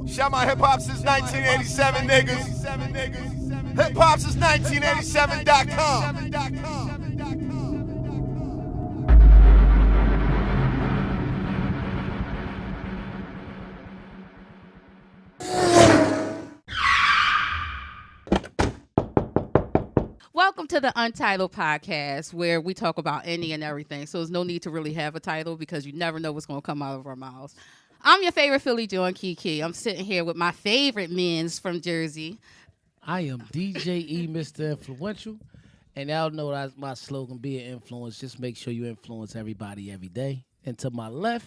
Shout my hip hop since 1987 niggas. HipHopSince1987.com. Welcome to the Untitled Podcast, where we talk about any and everything. So there's no need to really have a title because you never know what's going to come out of our mouths. I'm your favorite Philly Joan, Kiki. I'm sitting here with my favorite men's from Jersey. I am DJ Mr. Influential, and y'all know that's my slogan, be an influence. Just make sure you influence everybody every day. And to my left,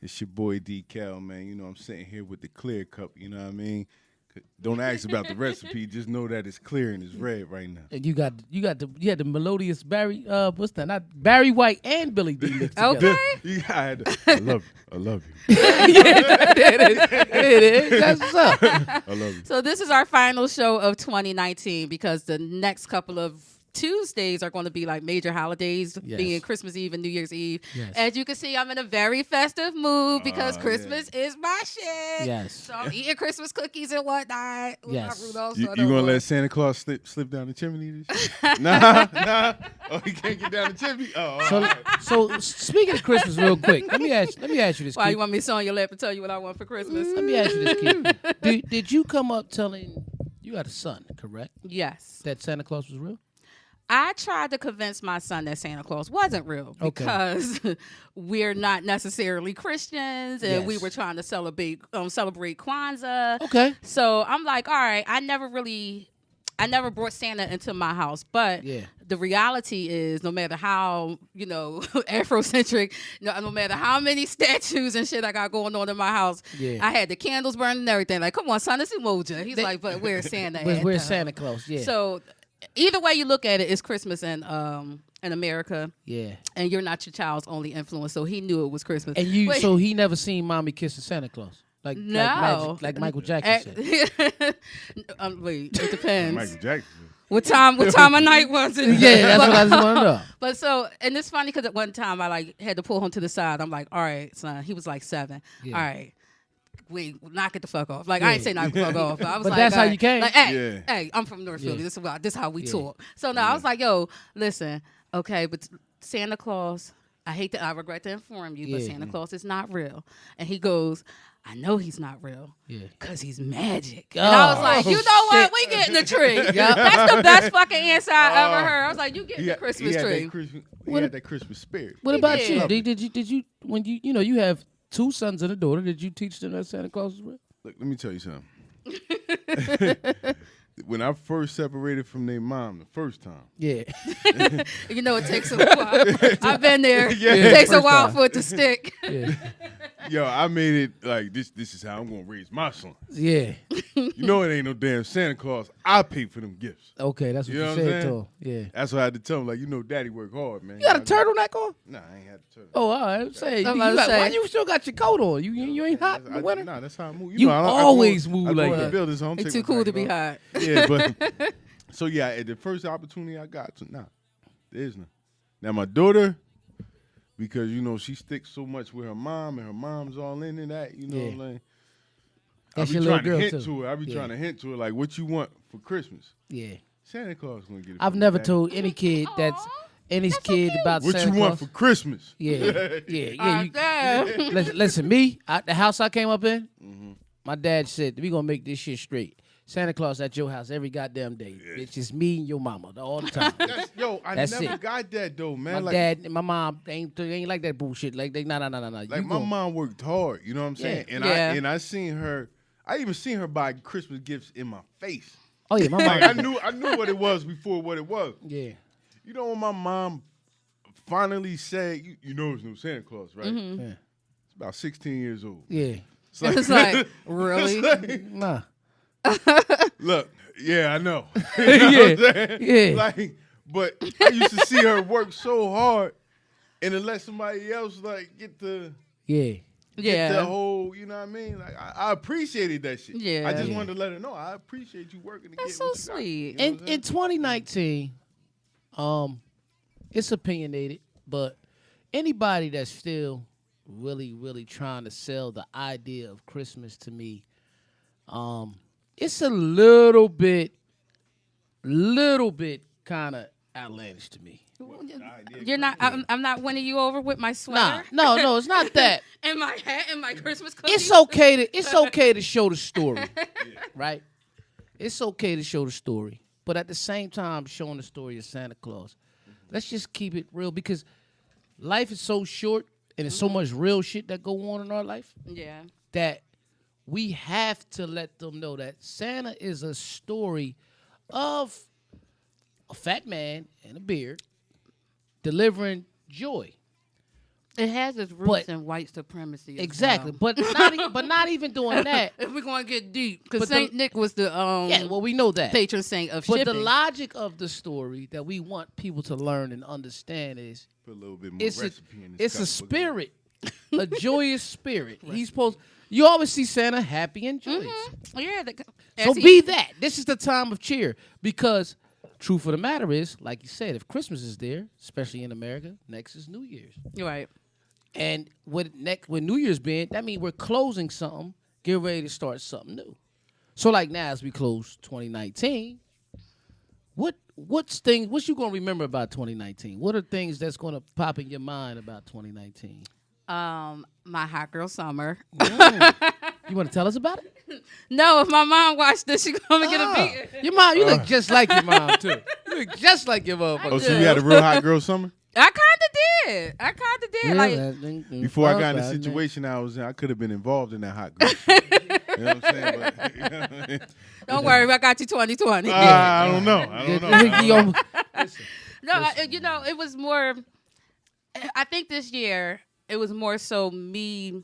it's your boy D-Cal, man. You know, I'm sitting here with the clear cup, you know what I mean? Don't ask about the recipe, just know that it's clear and it's red right now. and you had the melodious Barry, what's that? Not Barry White and Billy D mixed together. Okay. I love you. It is. That's what's up. I love you. So this is our final show of 2019 because the next couple of Tuesdays are going to be like major holidays, Yes. being Christmas Eve and New Year's Eve. Yes. As you can see, I'm in a very festive mood because Christmas is my shit. Yes. So I'm eating Christmas cookies and whatnot. with Yes. my Rudolph You sweater gonna on. let Santa Claus slip down the chimney? This year? Nah. Oh, he can't get down the chimney. So speaking of Christmas, real quick, let me ask you this. Why Keith. you want me to sit on your lap and tell you what I want for Christmas? Let me ask you this, Keith. Did you come up telling you got a son, correct? Yes. That Santa Claus was real? I tried to convince my son that Santa Claus wasn't real Okay. because we're not necessarily Christians and we Yes. were trying to celebrate Kwanzaa. Okay. So I'm like, all right, I never brought Santa into my house, but Yeah. the reality is no matter how, Afrocentric, no matter how many statues and shit I got going on in my house, Yeah. I had the candles burning and everything. Like, come on, son, it's emoji. He's like, but where's Santa at, Where's though? Santa Claus? Yeah. So either way you look at it, it's Christmas in America, yeah. and you're not your child's only influence. So he knew it was Christmas. And you, Wait, so he never seen mommy kissing Santa Claus, like no, like Michael Jackson said. Wait, it depends. Michael Jackson. What time of night was it? Yeah, that's what I just want to know. But so, and it's funny because at one time I had to pull him to the side. I'm like, all right, son. He was like 7. Yeah. All right. Wait, knock it the fuck off. Like, I ain't say knock it the fuck off. But I was But like, that's how all you right. came? Like, hey, Yeah. hey, I'm from North Philly. Yeah. This is how we Yeah. talk. So now I was like, yo, listen, okay, but Santa Claus, I regret to inform you, but Yeah. Santa Claus is not real. And he goes, I know he's not real. Yeah. Because he's magic. And I was like, you know what? shit. We getting the tree. That's the best fucking answer I ever heard. I was like, you getting the Christmas tree. He had that Christmas spirit. What about did. you? Did you when you have 2 sons and a daughter? Did you teach them that Santa Claus is real? Look, let me tell you something. When I first separated from their mom the first time, Yeah. It takes a while. I've been there. Yeah. It takes a First while time. for it to stick. Yeah. yo, I made it like this is how I'm gonna raise my son. Yeah. You know it ain't no damn Santa Claus. I pay for them gifts. Okay, that's what You you, know what I'm said to saying? him. Yeah. That's what I had to tell him. Like, daddy work hard, man. You got a turtleneck on? Nah, I ain't had a turtle. Oh, all right. I'm saying, I'm you about to got, why say. you still got your coat on? You ain't hot in the winter? Nah, that's how I move. You know, I always go, move I go like in the that. building, so I'm It's taking too my cool to be jacket hot. off. Yeah, but so yeah, at the first opportunity I got, there's none. Now my daughter, because she sticks so much with her mom, and her mom's all into that. You know, Yeah. what I'm saying? That's I your be little trying to girl, hint too. to her. I be Yeah. trying to hint to her, like, what you want for Christmas? Yeah. Santa Claus gonna get it. I've for never you, Daddy. told any kid any kid about What Santa you want Claus. for Christmas? Yeah. Yeah. Damn. Listen, me, the house I came up in, Mm-hmm. my dad said, we going to make this shit straight. Santa Claus at your house every goddamn day. It's just me and your mama all the time. I That's never it. got that though, man. My like, dad and my mom, they ain't like that bullshit. Like, no. Like my mom worked hard, you know what I'm saying? Yeah. And Yeah. I seen her. I even seen her buy Christmas gifts in my face. Oh, yeah, my mom. Like I knew what it was before what it was. Yeah. You know when my mom finally said, "You know, there's no Santa Claus, right?" Yeah. It's about 16 years old. Yeah. It's like, really? Nah. Look, yeah, I know. You know what I'm saying? Yeah. Like, but I used to see her work so hard, and to let somebody else get the. Yeah. Get the Yeah. whole, you know what I mean? Like I appreciated that shit. Yeah. I just Yeah. wanted to let her know I appreciate you working to That's get so what you got. sweet. You know what I'm In 2019, it's opinionated, but anybody that's still really, really trying to sell the idea of Christmas to me It's a little bit kind of outlandish to me. You're not. I'm not winning you over with my sweater. No, it's not that. And my hat and my Christmas cookies. It's okay to show the story, right? It's okay to show the story, but at the same time, showing the story of Santa Claus. Let's just keep it real because life is so short and there's so much real shit that go on in our life. Yeah. That we have to let them know that Santa is a story of a fat man and a beard delivering joy. It has its roots in white supremacy. Exactly, well. but not even doing that. If we're going to get deep, because Saint Nick was the we know that patron saint of but shipping. the logic of the story that we want people to learn and understand is Put a little bit more it's recipe in this it's cup. a spirit, a joyous spirit. He's supposed. You always see Santa happy and joyous. Mm-hmm. Yeah. So be that. This is the time of cheer because. Truth of the matter is, like you said, if Christmas is there, especially in America, next is New Year's. Right. And with New Year's being, that means we're closing something, get ready to start something new. So like now as we close 2019, what's you gonna remember about 2019? What are things that's gonna pop in your mind about 2019? My hot girl summer. You want to tell us about it? No, if my mom watched this, she's gonna get a beat. Your mom, you look just like your mom too. You look just like your motherfucker. Oh, so you had a real hot girl summer? I kind of did. Yeah, like Before I got in the situation I was in, I could have been involved in that hot girl summer. You know what I'm saying? But, you know what I mean? Don't worry, I got you 2020. I don't know. No, it was more. I think this year it was more so me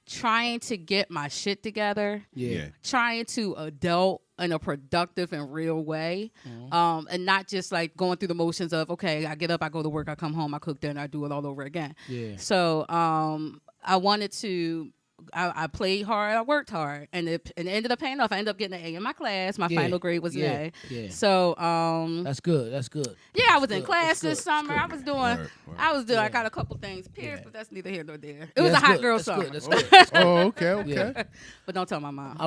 trying to get my shit together. Yeah. Trying to adult in a productive and real way. And not just like going through the motions of, okay, I get up, I go to work, I come home, I cook dinner, I do it all over again. Yeah. So I wanted to, I played hard, I worked hard, and it ended up paying off. I ended up getting an A in my class. My final grade was an A. Yeah. So That's good. yeah, I was in class this summer. I was doing, Word. I got a couple things pierced, but that's neither here nor there. It was a hot girl summer. That's good. Oh, okay. Yeah. But don't tell my mom.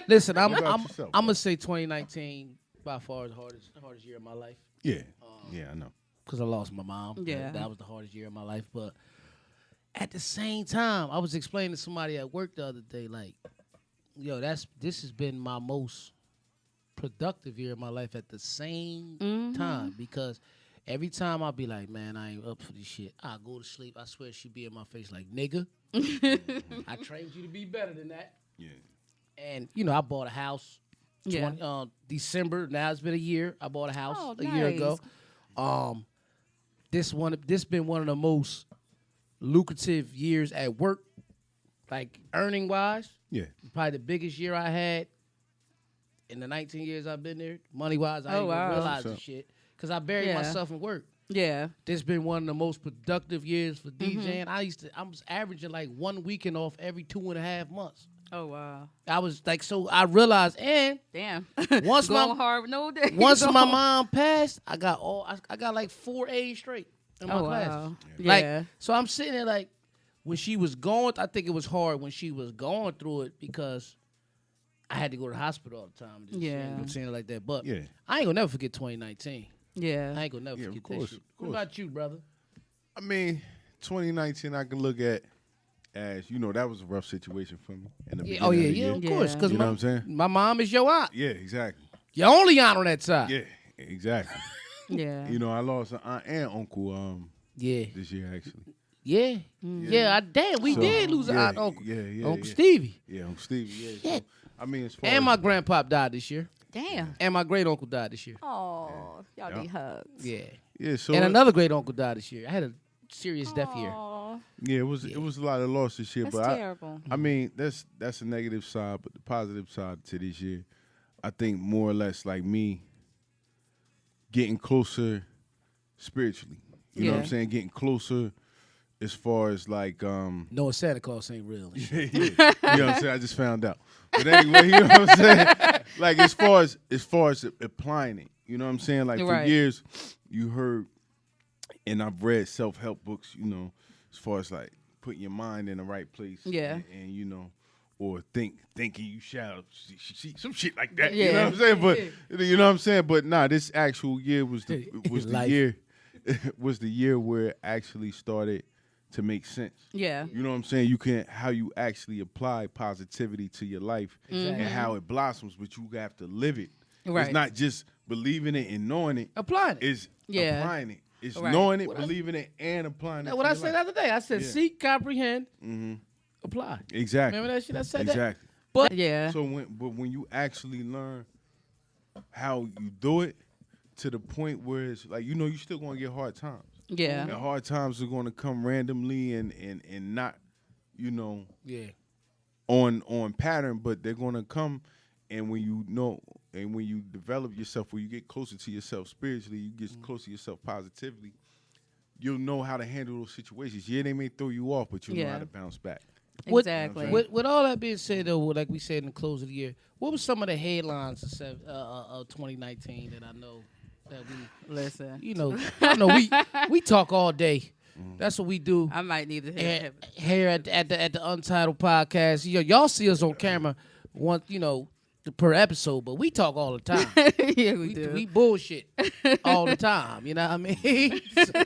Listen, I'm about yourself, gonna say 2019 by far the hardest year of my life. Yeah. I know. Because I lost my mom. Yeah. That was the hardest year of my life. But at the same time, I was explaining to somebody at work the other day, like, yo, this has been my most productive year of my life at the same time. Because every time I'll be like, man, I ain't up for this shit. I'll go to sleep. I swear she'd be in my face like, nigga, I trained you to be better than that. Yeah. And, I bought a house December. Now it's been a year. I bought a house a year ago. This been one of the most lucrative years at work, like earning wise. Yeah. Probably the biggest year I had in the 19 years I've been there. Money wise, I didn't even realize this shit because I buried myself in work. Yeah. This been one of the most productive years for DJing. I was averaging like 1 weekend off every 2.5 months. Oh wow. I was like, so I realized, and damn. Once going hard, no day. Once my mom passed, I got like 4 A's straight in my class. Wow. Like, so I'm sitting there like, when she was going, I think it was hard when she was going through it because I had to go to the hospital all the time. Just saying it like that. But I ain't gonna never forget 2019. Yeah. I ain't gonna never forget that shit. What about you, brother? I mean, 2019 I can look at as, that was a rough situation for me. In the beginning of the year. Of course. Because you know what I'm saying? My mom is your aunt. Yeah, exactly. Your only aunt on that side. Yeah, exactly. Yeah. I lost an aunt and uncle this year, actually. Yeah. Yeah, we did lose an aunt and uncle. Yeah. Uncle Stevie. Yeah, Uncle Stevie, Shit. So, I mean, as far And as my grandpa died this year. Damn. And my great uncle died this year. Oh, y'all need hugs. Yeah. Yeah, so And another great uncle died this year. I had a serious death year. Yeah, it was a lot of loss this year. That's but terrible. I mean, that's a negative side, but the positive side to this year, I think more or less like me getting closer spiritually. You know what I'm saying? Getting closer as far as like No, Santa Claus ain't real. You know what I'm saying? I just found out. But anyway, you know what I'm saying? Like as far as applying it, you know what I'm saying? Like for years you heard and I've read self-help books, as far as like putting your mind in the right place. Yeah. And or thinking you shall see some shit like that. Yeah. You know what I'm saying? But you know what I'm saying? But nah, this actual year was the Life. year was the year where it actually started to make sense. Yeah. You know what I'm saying? How you actually apply positivity to your life and how it blossoms, but you have to live it. Right. It's not just believing it and knowing it. Applying it. It's applying it. It's Right. knowing it, believing it, and applying it. What to I your said the life. other day, I said, Yeah. seek, comprehend, apply. Exactly. Remember that shit I said that? Exactly. But Yeah. So when you actually learn how you do it to the point where it's like, you still gonna get hard times. Yeah. And hard times are gonna come randomly and not, yeah. on pattern, but they're gonna come. And when when you develop yourself, when you get closer to yourself spiritually, you get closer to yourself positively, you'll know how to handle those situations. Yeah, they may throw you off, but you'll know how to bounce back. Exactly. With all that being said, though, like we said in the close of the year, what were some of the headlines of 2019 that I know that we Listen. I know we talk all day. That's what we do. I might need to hear Here at the Untitled Podcast. Y'all see us on camera once, per episode, but we talk all the time. Yeah, we do. We bullshit all the time. You know what I mean? So,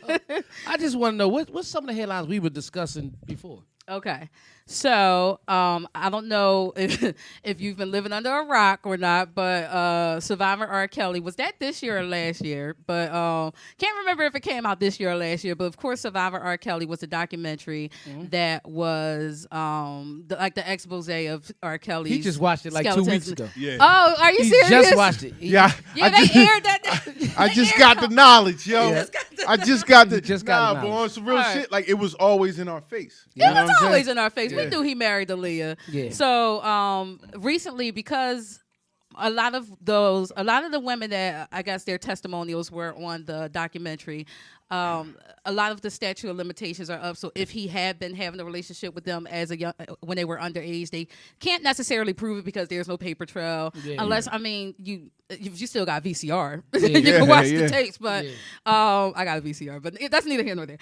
I just want to know what's some of the headlines we were discussing before. Okay. So, I don't know if you've been living under a rock or not, but Survivor R. Kelly, was that this year or last year? But can't remember if it came out this year or last year. But of course, Survivor R. Kelly was a documentary that was the expose of R. Kelly's. He just watched it like 2 weeks ago. Yeah. Oh, are you He serious? just watched it. Yeah. Yeah, they aired that. I just got the knowledge, yo. Yeah. I just got the just got the but knowledge. on some real All right. shit, like it was always in our face. You It know what was I'm always saying? in our face. We Yeah. knew he married Aaliyah. Yeah. So recently, because a lot of the women that I guess their testimonials were on the documentary, a lot of the statute of limitations are up. So if he had been having a relationship with them as when they were underage, they can't necessarily prove it because there's no paper trail. Yeah. Unless you still got VCR, Yeah. you Yeah, can watch yeah. the tapes. But Yeah. I got a VCR, but that's neither here nor there.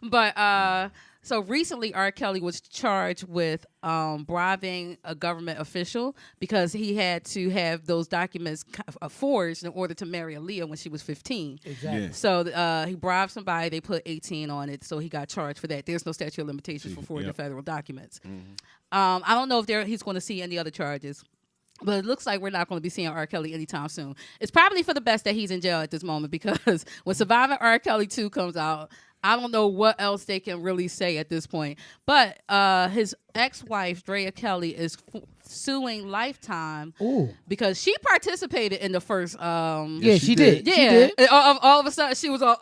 But so recently, R. Kelly was charged with bribing a government official because he had to have those documents forged in order to marry Aaliyah when she was 15. Exactly. Yeah. So he bribed somebody. They put 18 on it, so he got charged for that. There's no statute of limitations for forging Yep. federal documents. I don't know if he's going to see any other charges. But it looks like we're not going to be seeing R. Kelly anytime soon. It's probably for the best that he's in jail at this moment because when Survivor R. Kelly 2 comes out, I don't know what else they can really say at this point. But his ex-wife, Drea Kelly, is suing Lifetime because she participated in the first... Yeah, she did. yeah. She did. And all of a sudden, she was all...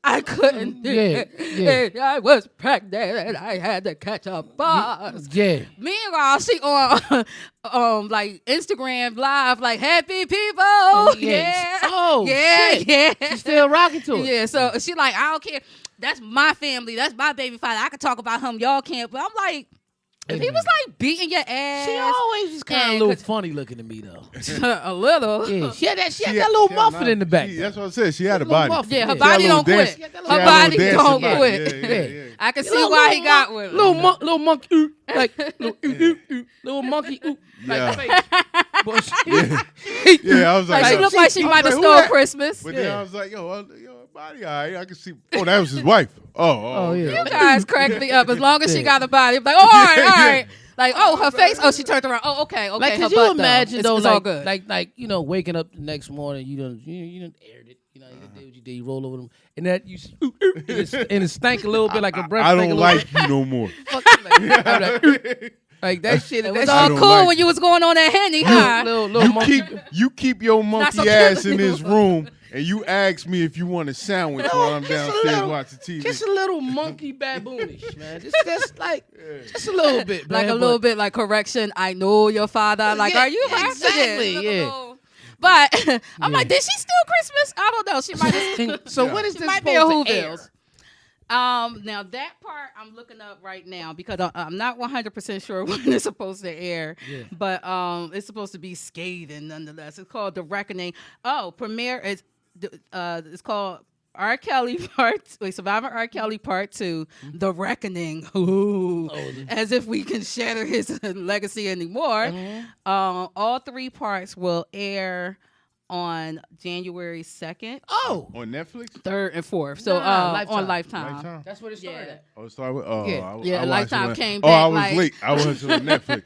I couldn't do it. Yeah. I was pregnant. I had to catch a bus. Yeah. Meanwhile, she on like Instagram Live, like happy people. Yeah. Oh, yeah, shit. yeah. She's still rocking to it. Yeah. So she like, I don't care. That's my family. That's my baby father. I can talk about him. Y'all can't. But I'm like, if he was like beating your ass, She always was kind of a and little funny looking to me though. a little. Yeah, she had that little muffin in the back. That's what I said. She had a Little body. muffin. Yeah, her She body had a don't little quit. dance. Her She had a body little don't dancing quit. body. Yeah. I can see why he got with her. little monkey, like little monkey, Yeah. But Yeah, I was like, Like she yo. looked like she I was might have who stole that? Christmas. But then I was like, yo, body, all right. I can see. Oh, that was his wife. Oh, yeah. You guys crack me up. As long as she got a body, I'm like, oh, all right. Like, oh, her face. Oh, she turned around. Oh, okay. like, Her could you butt, imagine though? though, It's like, all good. like waking up the next morning, you done aired it. You did what you did. You roll over them, and that you and it stank a little bit like a breath. I stank don't a little like you no more. like that shit. It that was shit- I all don't cool like when you was going on that Henny, huh? little monkey. You keep your Not so monkey ass cute. in this room, and you ask me if you want a sandwich while I'm just a downstairs little- watching TV. Just a little monkey baboonish, man. Just just a little bit, man. Like a little bit like correction. I know your father. Like, Yeah, are you exactly, Look, yeah. little- But I'm like, did she steal Christmas? I don't know. She might have. So when is She this might be a supposed to Whoville's. air? Now that part I'm looking up right now because I'm not 100% sure when it's supposed to air, Yeah. but it's supposed to be scathing nonetheless. It's called The Reckoning. Oh, premiere is it's called R. Kelly Surviving R. Kelly Part 2, The Reckoning. Ooh, as if we can shatter his legacy anymore. All 3 parts will air on January 2nd. Oh, On Netflix? 3rd and 4th. So Lifetime. on Lifetime. Lifetime? that's what it started at. Oh, it started with, Yeah, I watched Lifetime it came Oh, back I was like- late. I was on Netflix.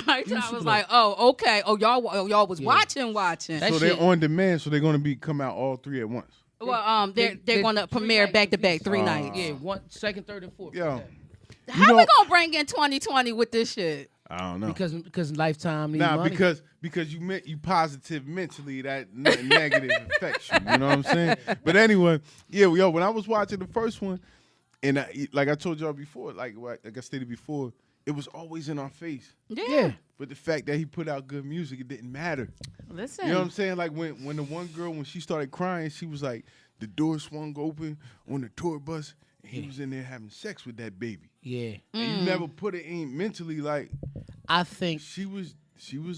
Lifetime was like, oh, okay. Oh, y'all was watching. That So shit- they're on demand, so they're going to come out all 3 at once. Well, they're going to premiere back to back 3 nights. Yeah, 2nd, 3rd, and 4th. Yo, How we gonna bring in 2020 with this shit? I don't know. Because Lifetime needs Nah, money. because you positive mentally, that nothing negative affects you. You know what I'm saying? But anyway, yo, when I was watching the first one, and like I told y'all before, like I stated before, it was always in our face. Yeah. But the fact that he put out good music, it didn't matter. Listen. You know what I'm saying? Like when the one girl, when she started crying, she was like, the door swung open on the tour bus, and he was in there having sex with that baby. Yeah. And you never put it in mentally like I think she was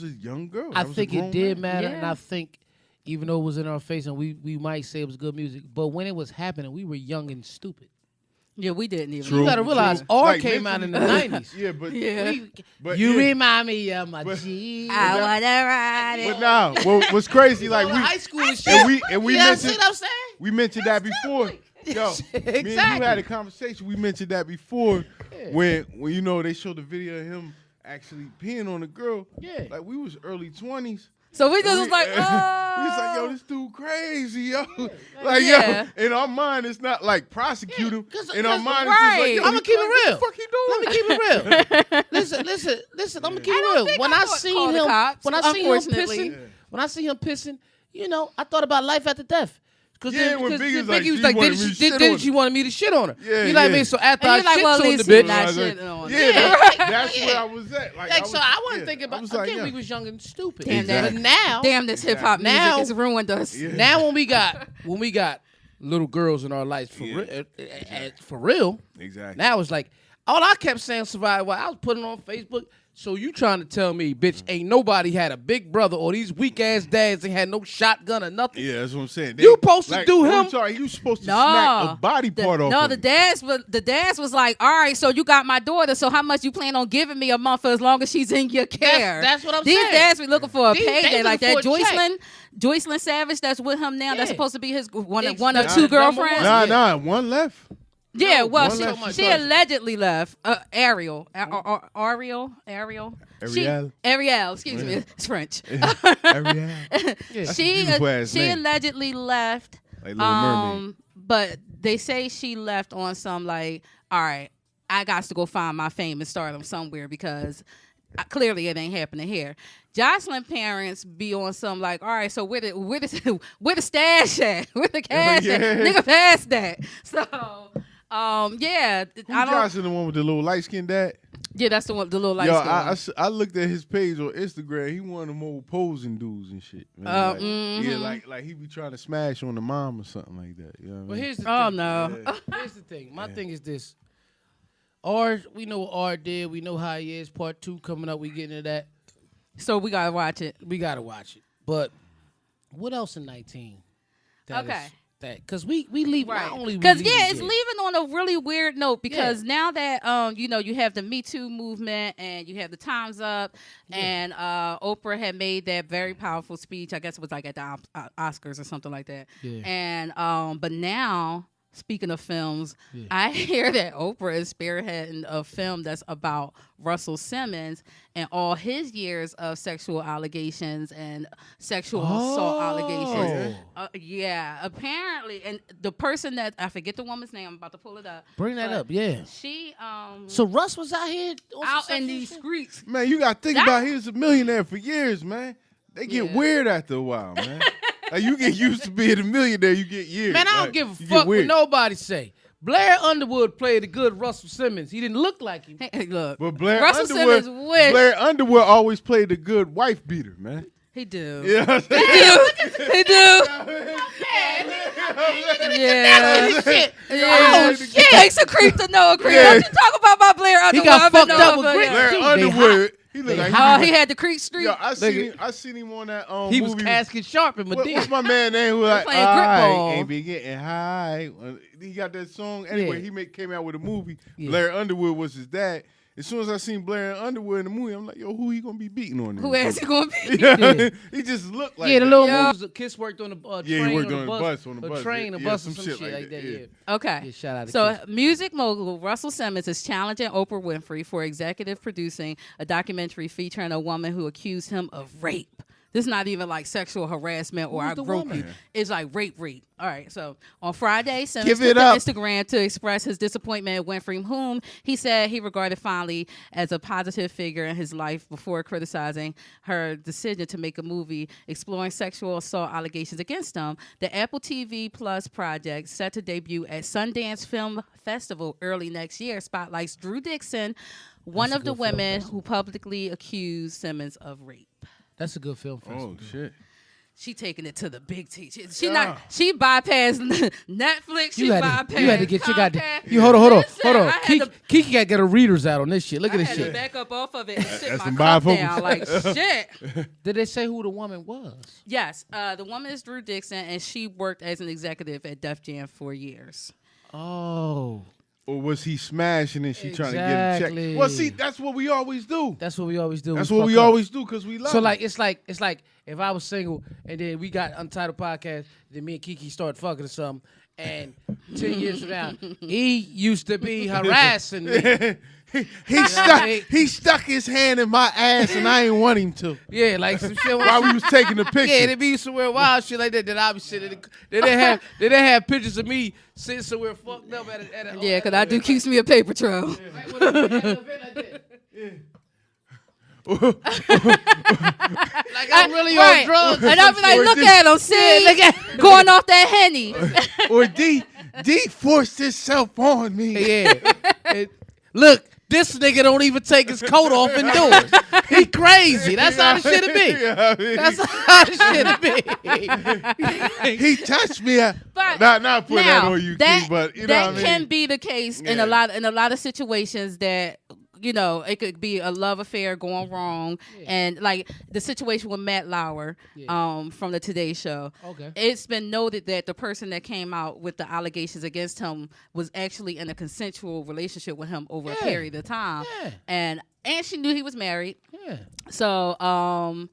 a young girl. I That was a think it grown did man. matter, Yeah. and I think even though it was in our face and we might say it was good music, but when it was happening, we were young and stupid. Yeah, we didn't even. True. You gotta realize True. R Like, came out in the mentally- 90s. Yeah, but Yeah. but You yeah. remind me of my But- G. I wanna ride it. But now, what's crazy? Like high school and shit. and we Yeah, mentioned see what I'm saying? we mentioned that before. Yo, me and you Exactly. had a conversation. We mentioned that before when you know they showed the video of him actually peeing on a girl. Yeah. Like we was early 20s. So we just was like, we was like, yo, oh. this dude crazy, yo. Like, Yeah. yo, in our mind, it's not like prosecute him. 'cause- In our 'cause- mind, it's just like, right. yo, I'ma he keep it crazy. real. What the fuck he doing? Let me keep it real. listen. I'm gonna keep I it don't real. think When I I would seen call the him, cops, when I seen him unfortunately. pissing, when I see him pissing, you know, I thought about life after death. Because Yeah, when Biggie was like, Biggie was she like, wanted me to shit on didn't her. she wanted me to shit on her? Yeah, you know what I yeah. mean? So after And I you're like, shit well, at on least the he bitch, not I was like, shitting on yeah, it. that's where I was at. Like, so I wasn't thinking I about. was like, Again, yeah. we was young and stupid. Damn, Exactly. But now, Damn, this hip hop music Now- has ruined us. Yeah. now when we got little girls in our lives for real, Exactly. now it's like all I kept saying survive while I was putting on Facebook. So you trying to tell me, bitch, ain't nobody had a big brother or these weak ass dads ain't had no shotgun or nothing? Yeah, that's what I'm saying. You supposed to do him- I'm sorry, you supposed to No, smack a body part off. No, of the him. dads was like, all right, so you got my daughter, so how much you plan on giving me a month for as long as she's in your care? That's what I'm These saying. dads be looking for a They payday like that. looking for a check. Joycelyn Savage, that's with him now. That's Yeah. supposed to be his one or Nah, two number girlfriends. one. Nah, one left. Yeah, No, well, one she, left. she allegedly left. Ariel. Ariel. Ariel, excuse me. It's French. Ariel. That's a she beautiful ass she name. allegedly left. Like Little Mermaid. But they say she left on some like, all right, I got to go find my fame and stardom somewhere because clearly it ain't happening here. Jocelyn parents be on some like, all right, so where the stash at? Where the cash Yeah. at? Nigga, pass that. So, yeah, Who I don't. Johnson, the one with the little light skinned dad? Yeah, that's the one, the little light Yo, skin. I looked at his page on Instagram. He one of them old posing dudes and shit. Man. Yeah, like he be trying to smash on the mom or something like that. You know what I But mean? here's the Oh thing. no. Here's the thing. My thing is this. R, we know what R did. We know how he is. Part 2 coming up. We getting into that. So we gotta watch it. We gotta watch it. But what else in 19? Okay. Because we leave Right. not only we Because leave yeah, it it's there. leaving on a really weird note because now that you have the Me Too movement and you have the Time's Up and Oprah had made that very powerful speech. I guess it was like at the Oscars or something like that. Yeah. And but now, speaking of films, I hear that Oprah is spearheading a film that's about Russell Simmons and all his years of sexual allegations and sexual assault allegations. Yeah, apparently, and the person that I forget the woman's name. I'm about to pull it up. Bring that but up, yeah. She So Russ was out here on out some in sexual these shit? streets. Man, you got to think about he was a millionaire for years, man. They get Yeah. weird after a while, man. Like you get used to being a millionaire, you get years. Man, I don't Like, give a you get fuck what weird. nobody say. Blair Underwood played a good Russell Simmons. He didn't look like him. Hey, look, But Blair Russell Underwood, Simmons wish Blair Underwood always played the good wife beater, man. he do. You know what I'm saying? He do. Yeah. Shit. Yeah. shit. Takes a creep to know a creep. Yeah. Don't you talk about my Blair Underwood. got I've been fucked up knowing with for- Grits. Blair They Underwood, He looked like Oh, he had the Creek Street. Yo, I seen him on that He movie. was casket sharp in Medina. What's my man name? Who like, playing grip ball. ain't been getting high. He got that song. Anyway, Yeah. he came out with a movie. Yeah. Blair Underwood was his dad. As soon as I seen Blair Underwood in the movie, I'm like, yo, who he gonna be beating on this? Who is he going to be? Yeah. He just looked like Yeah, the that. little Yeah. moves. Kiss worked on the train. Yeah, he worked or on the bus, on the bus. A train, Yeah, a bus, some or some shit shit like like that, that. yeah. Yeah. Okay. Yeah, shout out to So, Kiss. music mogul Russell Simmons is challenging Oprah Winfrey for executive producing a documentary featuring a woman who accused him of rape. This is not even like sexual harassment or Who's I the groped woman? you. It's like rape. All right. So on Friday, Simmons Give it took to up. Instagram to express his disappointment at Winfrey, whom he said he regarded fondly as a positive figure in his life before criticizing her decision to make a movie exploring sexual assault allegations against him. The Apple TV Plus project, set to debut at Sundance Film Festival early next year, spotlights Drew Dixon, one That's a of the good film women festival. who publicly accused Simmons of rape. That's a good film festival. Oh shit. She taking it to the big T. She Yeah. She bypassed Netflix. She bypassed. You had to get your goddamn. Comcast. You hold on. Listen, I had to- Kiki got to get her readers out on this shit. Look I at this had to shit. back up off of it and sit That's my some cup bifocals. down like shit. Did they say who the woman was? Yes, the woman is Drew Dixon, and she worked as an executive at Def Jam for years. Oh, Or was he smashing and she trying to get a Exactly. check? Well, see, that's what we always do. that's what we always do. That's We what we fuck up. always do because we love So it. like it's like if I was single and then we got Untitled Podcast, then me and Kiki start fucking or something, and 10 years from now, he used to be harassing me. he stuck his hand in my ass and I ain't want him to. Yeah, like some shit. While we was taking the picture. Yeah, they be somewhere wild shit like that. Then I be sitting. Then they have pictures of me sitting somewhere fucked up at a Yeah, because I do keeps me a paper trail. Like, at an event like that. Like I'm really Right. on drugs. And I'll be like, Or look this- at him, see? look at- Going off that Henny. Or D forced himself on me. Yeah. Look, this nigga don't even take his coat off indoors. He crazy. That's how the shit be. Yeah, I mean, That's how the shit be. he touched me. But Not put that now, on you, that, Key, but you know that what I mean? can be the case in Yeah. a lot of situations that it could be a love affair going wrong, and like the situation with Matt Lauer from the Today Show. Okay. It's been noted that the person that came out with the allegations against him was actually in a consensual relationship with him over a Yeah. period of time, Yeah. and she knew he was married. Yeah. So I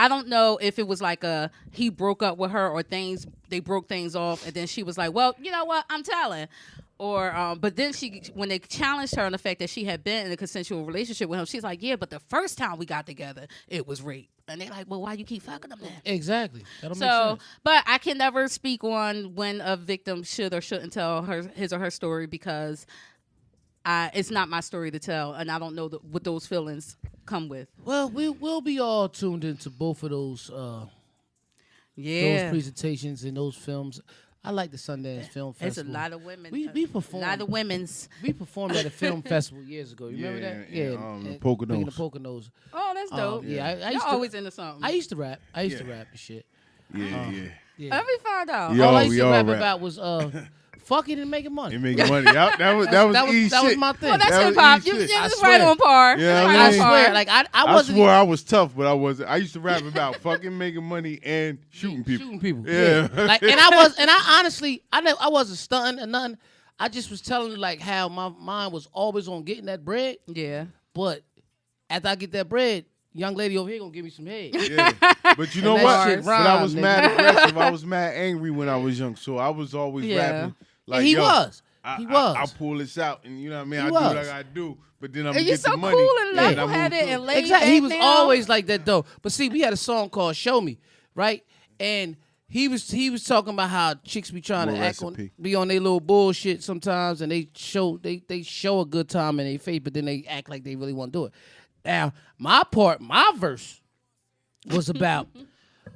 don't know if it was like he broke up with her or they broke things off, and then she was like, well, you know what, I'm telling. Or but then when they challenged her on the fact that she had been in a consensual relationship with him, she's like, yeah, but the first time we got together, it was rape. And they're like, well, why you keep fucking them then? Exactly. That'll make So, sense. but I can never speak on when a victim should or shouldn't tell his or her story because it's not my story to tell, and I don't know what those feelings come with. Well, we'll be all tuned into both of those Yeah, presentations and those films. I like the Sundance Film it's a Festival. lot of women. We A performed. lot of women's. We performed at a film festival years ago. You remember Yeah, that? yeah, and the Poconos. speaking of Poconos. Oh, that's dope. Yeah, I Y'all used to, always into something. I used to rap. I used to rap and shit. Yeah. Yeah. Let me find out. Yo, All I used we to all rap rap. about was fucking and making money. He making money. Yep, that was easy that was shit. my thing. Well, that's That was hip hop. easy You shit. was I right swear. on par. Yeah, You I right I on mean- par. swear, like I I wasn't swore I was tough, but I wasn't. I used to rap about fucking making money and shooting people. shooting people. Yeah. Like, and I honestly, I wasn't stunting or nothing. I just was telling you like how my mind was always on getting that bread. Yeah. But after I get that bread, young lady over here gonna give me some head. Yeah. But you know that what? shit But I was rhymes, mad nigga. aggressive. I was mad angry when I was young, so I was always Yeah. rapping. Like, And he yo, was. I, He was. I'll pull this out, and you know what I mean. He I do what I was. gotta do, but then I'm And gonna you're get so the money. cool and and I move level-headed through. and laid Exactly. He back was now. always like that though. But see, we had a song called "Show Me," right? And he was talking about how chicks be trying More to act recipe. be on their little bullshit sometimes, and they show a good time in their face, but then they act like they really want to do it. Now, my verse was about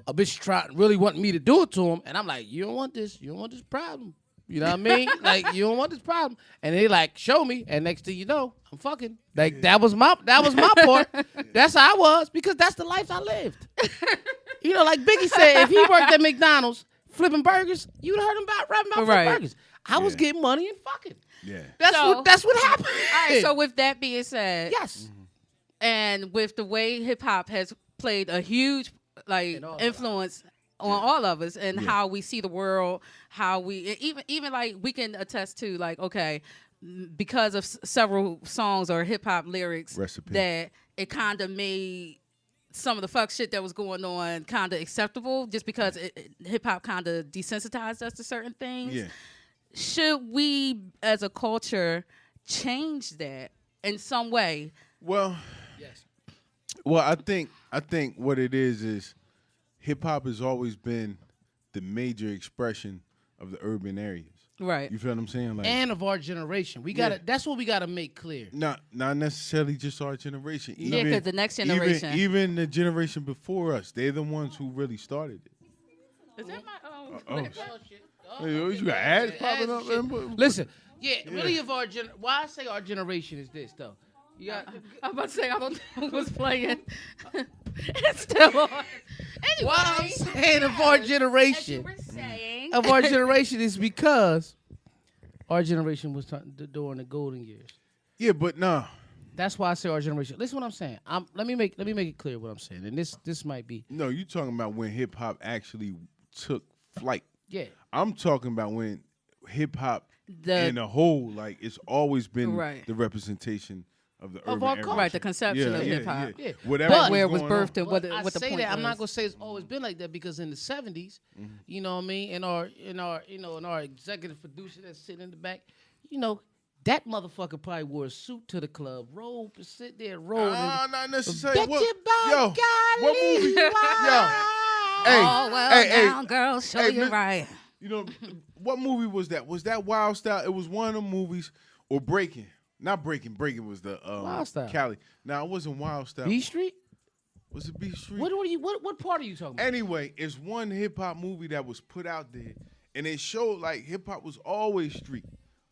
a bitch really wanting me to do it to him, and I'm like, you don't want this problem. You know what I mean? Like, you don't want this problem. And they like, show me. And next thing you know, I'm fucking. Like, that was my part. That's how I was, because that's the life I lived. You know, like Biggie said, if he worked at McDonald's flipping burgers, you'd heard him rapping about Right. flipping burgers. I was Yeah. getting money and fucking. Yeah. That's So- what happened. All right, so with that being said, yes. And with the way hip hop has played a huge influence on all of us and how we see the world, how we even like we can attest to like, okay, because of several songs or hip hop lyrics that it kind of made some of the fuck shit that was going on kind of acceptable just because hip hop kind of desensitized us to certain things. Yeah. Should we as a culture change that in some way? Well, yes. Well, I think what it is hip hop has always been the major expression of the urban areas. Right. You feel what I'm saying? Like, and of our generation. We gotta that's what we gotta make clear. Not necessarily just our generation. Yeah, because the next generation. Even the generation before us, they're the ones who really started it. Is that my you got ads popping up? Listen, really of our why I say our generation is this though. You got, I'm about to say I don't know who's playing. It's still on. Anyway, why I'm saying of our generation. As you were saying. Of our generation is because our generation was during the golden years. Yeah, but no. That's why I say our generation. Listen, what I'm saying. Let me make it clear what I'm saying. And this might be. No, you talking about when hip hop actually took flight. Yeah. I'm talking about when hip hop in a whole, like, it's always been the representation of the urban area. Right, the conception of hip hop. Yeah. Whatever where it was birthed and what I the say point that was. I'm not gonna say it's always been like that because in the 70s, you know what I mean, in our executive producer that's sitting in the back, you know, that motherfucker probably wore a suit to the club, robe, sit there, roll. Not necessarily. What movie? Down, girl, show you right. You know, what movie was that? Was that Wild Style? It was one of the movies, or Breaking. Not Breaking. Breaking was the Wild Style. Cali. No, it wasn't Wild Style. B Street? Was it B Street? What part are you talking about? Anyway, it's one hip hop movie that was put out there, and it showed like hip hop was always street,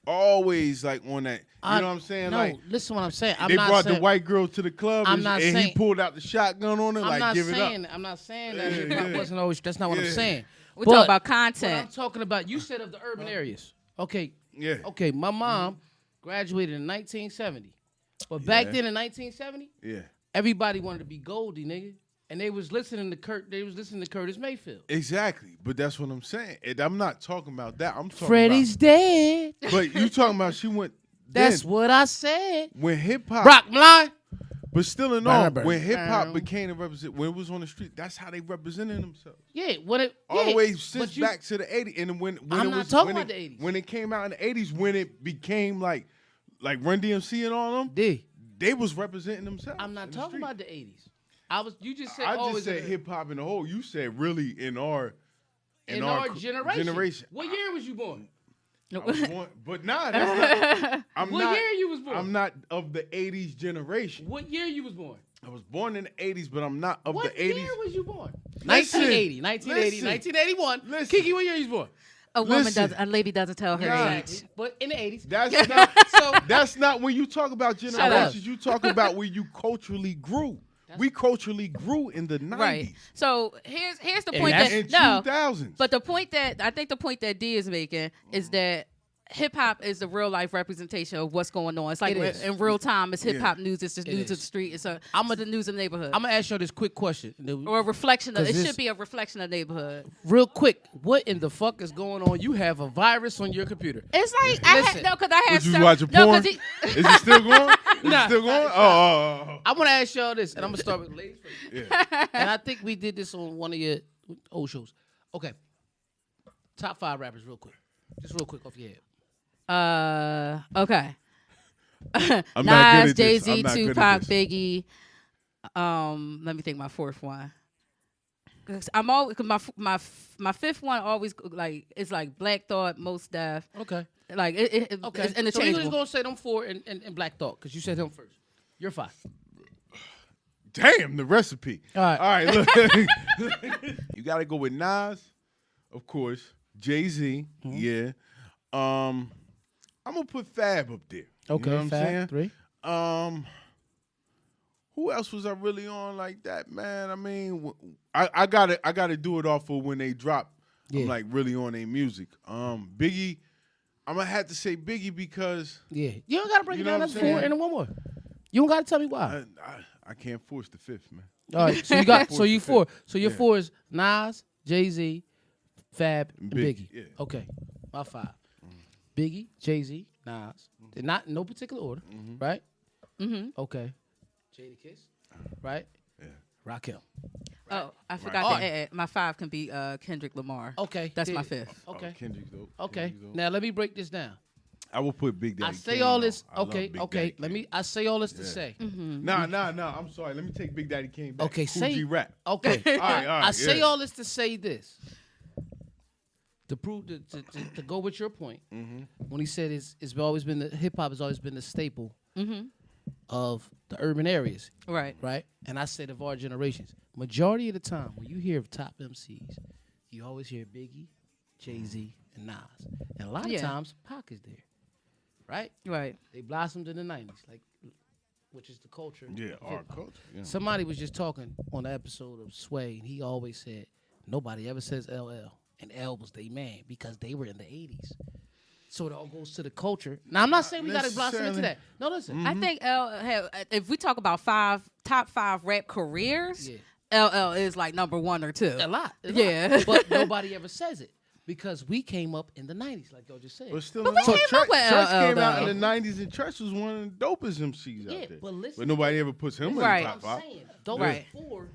always like on that. You know what I'm saying? No, like, listen, what I'm saying. They brought the white girl to the club, and he pulled out the shotgun on her, like give it up. I'm not saying that hip hop wasn't always. That's not what I'm saying. We're talking about content. I'm talking about. You said of the urban areas. Okay. Yeah. Okay. My mom graduated in 1970, but back then in 1970, everybody wanted to be Goldie, nigga, and they was listening to Curtis Mayfield. Exactly, but that's what I'm saying. And I'm not talking about that. I'm talking Freddie's dead. But you talking about she went. That's what I said. When hip hop, Rock line. But still in all, when hip hop became a represent, when it was on the street, that's how they represented themselves. Yeah, all the way since back to the 80s, and when I'm it not was talking about the 80s. When it came out in the 80s, when it became like Run DMC and all them, they was representing themselves. I'm not talking about the 80s. You just said I just said hip hop in the whole. You said really in our generation. What year was you born? I was born, but nah, that's not. What year you was born? I'm not of the 80s generation. What year you was born? I was born in the 80s, but I'm not of the 80s. What year was you born? Listen, 1980, 1981. Listen. Kiki, what year you was born? A lady doesn't tell her age. But in the 80s. That's not when you talk about generations. You talk about where you culturally grew. We culturally grew in the 90s. Right. So here's the point in 2000s. But the point that D is making is that hip hop is the real life representation of what's going on. It's like in real time, it's hip hop news. It's the news of the street. It's the news of the neighborhood. I'm gonna ask you this quick question, or a reflection of. It should be a reflection of the neighborhood. Real quick, what in the fuck is going on? You have a virus on your computer. It's like because I had. Was you watching porn? Is it still going? Nah, still going? Oh. I want to ask y'all this, and I'm gonna start with ladies first. Yeah. And I think we did this on one of your old shows. Okay, top 5 rappers, real quick, just real quick off your head. Okay. Nas, Jay-Z, Tupac, Biggie. Let me think my fourth one. Cause I'm always my fifth one always like it's like Black Thought, Mos Def. Okay. Like it's interchangeable. So you just gonna say them 4 and Black Thought because you said him first. You're 5. Damn, the recipe. All right. Look. You gotta go with Nas, of course. Jay-Z, yeah. I'm gonna put Fab up there. Okay, you know what I'm saying? 3. Who else was I really on like that, man? I mean, I gotta do it off of when they drop. I'm like really on their music. Biggie, I'm gonna have to say Biggie because you don't gotta break it down into 4 and then one more. You don't gotta tell me why. I can't force the fifth, man. All right, so you got Four's so you the four. fifth. So your Yeah. four is Nas, Jay-Z, Fab, and Biggie. Yeah. Okay, my five. Biggie, Jay-Z, Nas. They're not in no particular order, right? Mm-hmm. Okay. Jada Kiss, right? Yeah. Rakim. Oh, I forgot Right. to add. My 5 can be Kendrick Lamar. Okay, That's my there. 5th. Okay. Oh, Kendrick's dope. Okay. Kendrick's dope. Now let me break this down. I will put Big Daddy. I say Kane all on. this. I love Okay. Big Okay. Daddy Let Kane. me. I say all this to Yeah. say. Nah. I'm sorry. Let me take Big Daddy Kane back. Okay. Cool Say. G rap. Okay. All right. I say yeah. all this to say this. To prove to go with your point, when he said it's always been hip hop has always been the staple of the urban areas, Right. right? And I said of our generations, majority of the time when you hear of top MCs, you always hear Biggie, Jay-Z, and Nas, and a lot of Yeah. times Pac is there, right? Right. They blossomed in the '90s, like, which is the culture. Yeah, of our hip-hop. culture. Yeah. Somebody was just talking on the episode of Sway, and he always said nobody ever says LL, and L was their man because they were in the '80s. So it all goes to the culture. Now I'm not saying we got to blossom into that. No, listen. I think if we talk about top 5 rap careers, Yeah. LL is like number 1 or 2. A lot. Yeah. But nobody ever says it because we came up in the '90s, like y'all just said. But still, But we so came up with Church LL came out though. in the '90s, and Church was one of the dopest MCs Yeah, out there. but listen- But nobody ever puts him Right. in the top I'm 5. saying those Right. four,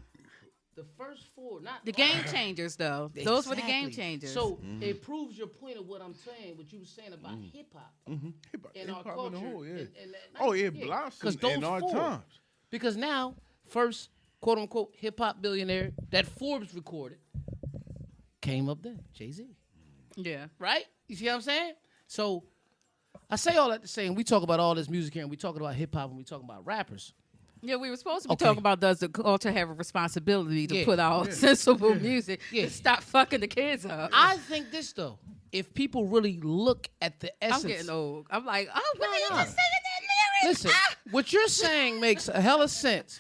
the first four, not The game changers, though. Those were the game Exactly. changers. So it proves your point of what I'm saying, what you were saying about hip hop Hip-hop and our in the culture. whole, yeah. and that Oh, 90s, it yeah. blossomed 'Cause those in our four- times. Because now, first quote unquote hip hop billionaire that Forbes recorded came up then, Jay-Z. yeah. Right? You see what I'm saying? So I say all that to say, and we talk about all this music here, and we talking about hip hop, and we talking about rappers. Yeah, we were supposed to be Okay. talking about does the culture have a responsibility to Yeah. put out sensible music Yeah. and stop fucking the kids up. I think this though, if people really look at the essence, I'm getting old. I'm like, oh, what are you Nah. just singing that lyrics? Listen, what you're saying makes a hell of sense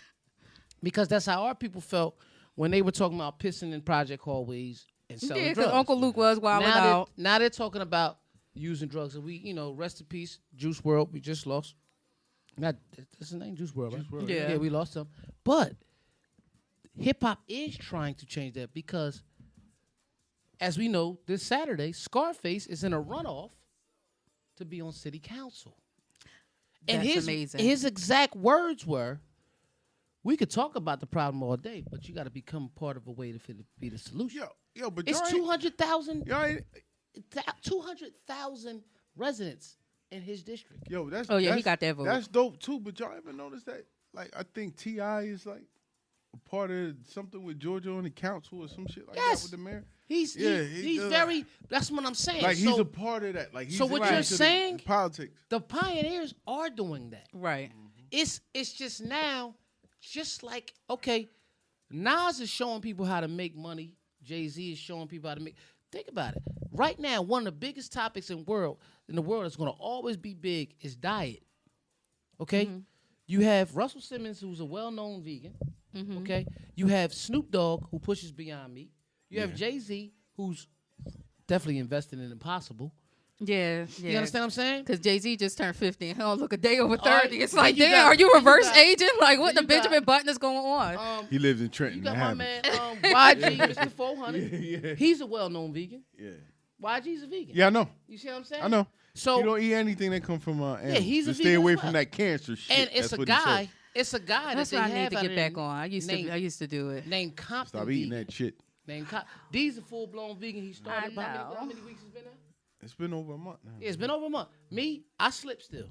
because that's how our people felt when they were talking about pissing in project hallways and selling Yeah, because drugs. Uncle Luke was wilding now, out. now they're talking about using drugs, and we, rest in peace, Juice WRLD. We just lost. Not that's his name, Juice WRLD, right? WRLD, Yeah. Yeah, we lost him. But hip hop is trying to change that because, as we know, this Saturday, Scarface is in a runoff to be on city council. And That's his amazing. his exact words were, "We could talk about the problem all day, but you got to become part of a way to be the solution." Yo, but It's y'all ain't- 200,000 y'all ain't- 200,000 residents in his district. Yo, that's Oh, yeah, he that's- got that vote. That's dope too. But y'all ever notice that? Like, I think T.I. is like a part of something with Georgia on the council or some shit like Yes. that with the mayor. He's Yeah, he's he does. very. That's what I'm saying. Like, he's so a part of that. Like, he's so what into you're the saying- politics. the pioneers are doing that. Right. It's just now, just like okay, Nas is showing people how to make money. Jay-Z is showing people how to make. Think about it. Right now, one of the biggest topics in the world that's going to always be big is diet. Okay, you have Russell Simmons, who's a well-known vegan. Okay, you have Snoop Dogg, who pushes Beyond Meat. You have Jay-Z, who's definitely investing in Impossible. Yeah. You understand what I'm saying? Because Jay-Z just turned 50 and he don't look a day over 30. right, It's then like, you damn, got- are you then you reverse got- aging? Like, what then the you got- Benjamin Button is going on? He lives in You Trenton. got the my Habit. man YG, Mr. 400. Yeah. He's a well-known vegan. Yeah. YG's a vegan. Yeah, I know. You see what I'm saying? I know. So You don't eat anything that come from animals. he's a Just stay vegan away as from well. that cancer shit. and it's That's a what he said. guy. It's a guy That's that what I they need have to out get there back on. I used to do it. named Compton Stop eating Vegan. that shit. D's a full-blown vegan. He started. I How know. many weeks has been out? It's been over a month now. Yeah, it's been over a month. Me, I slip still.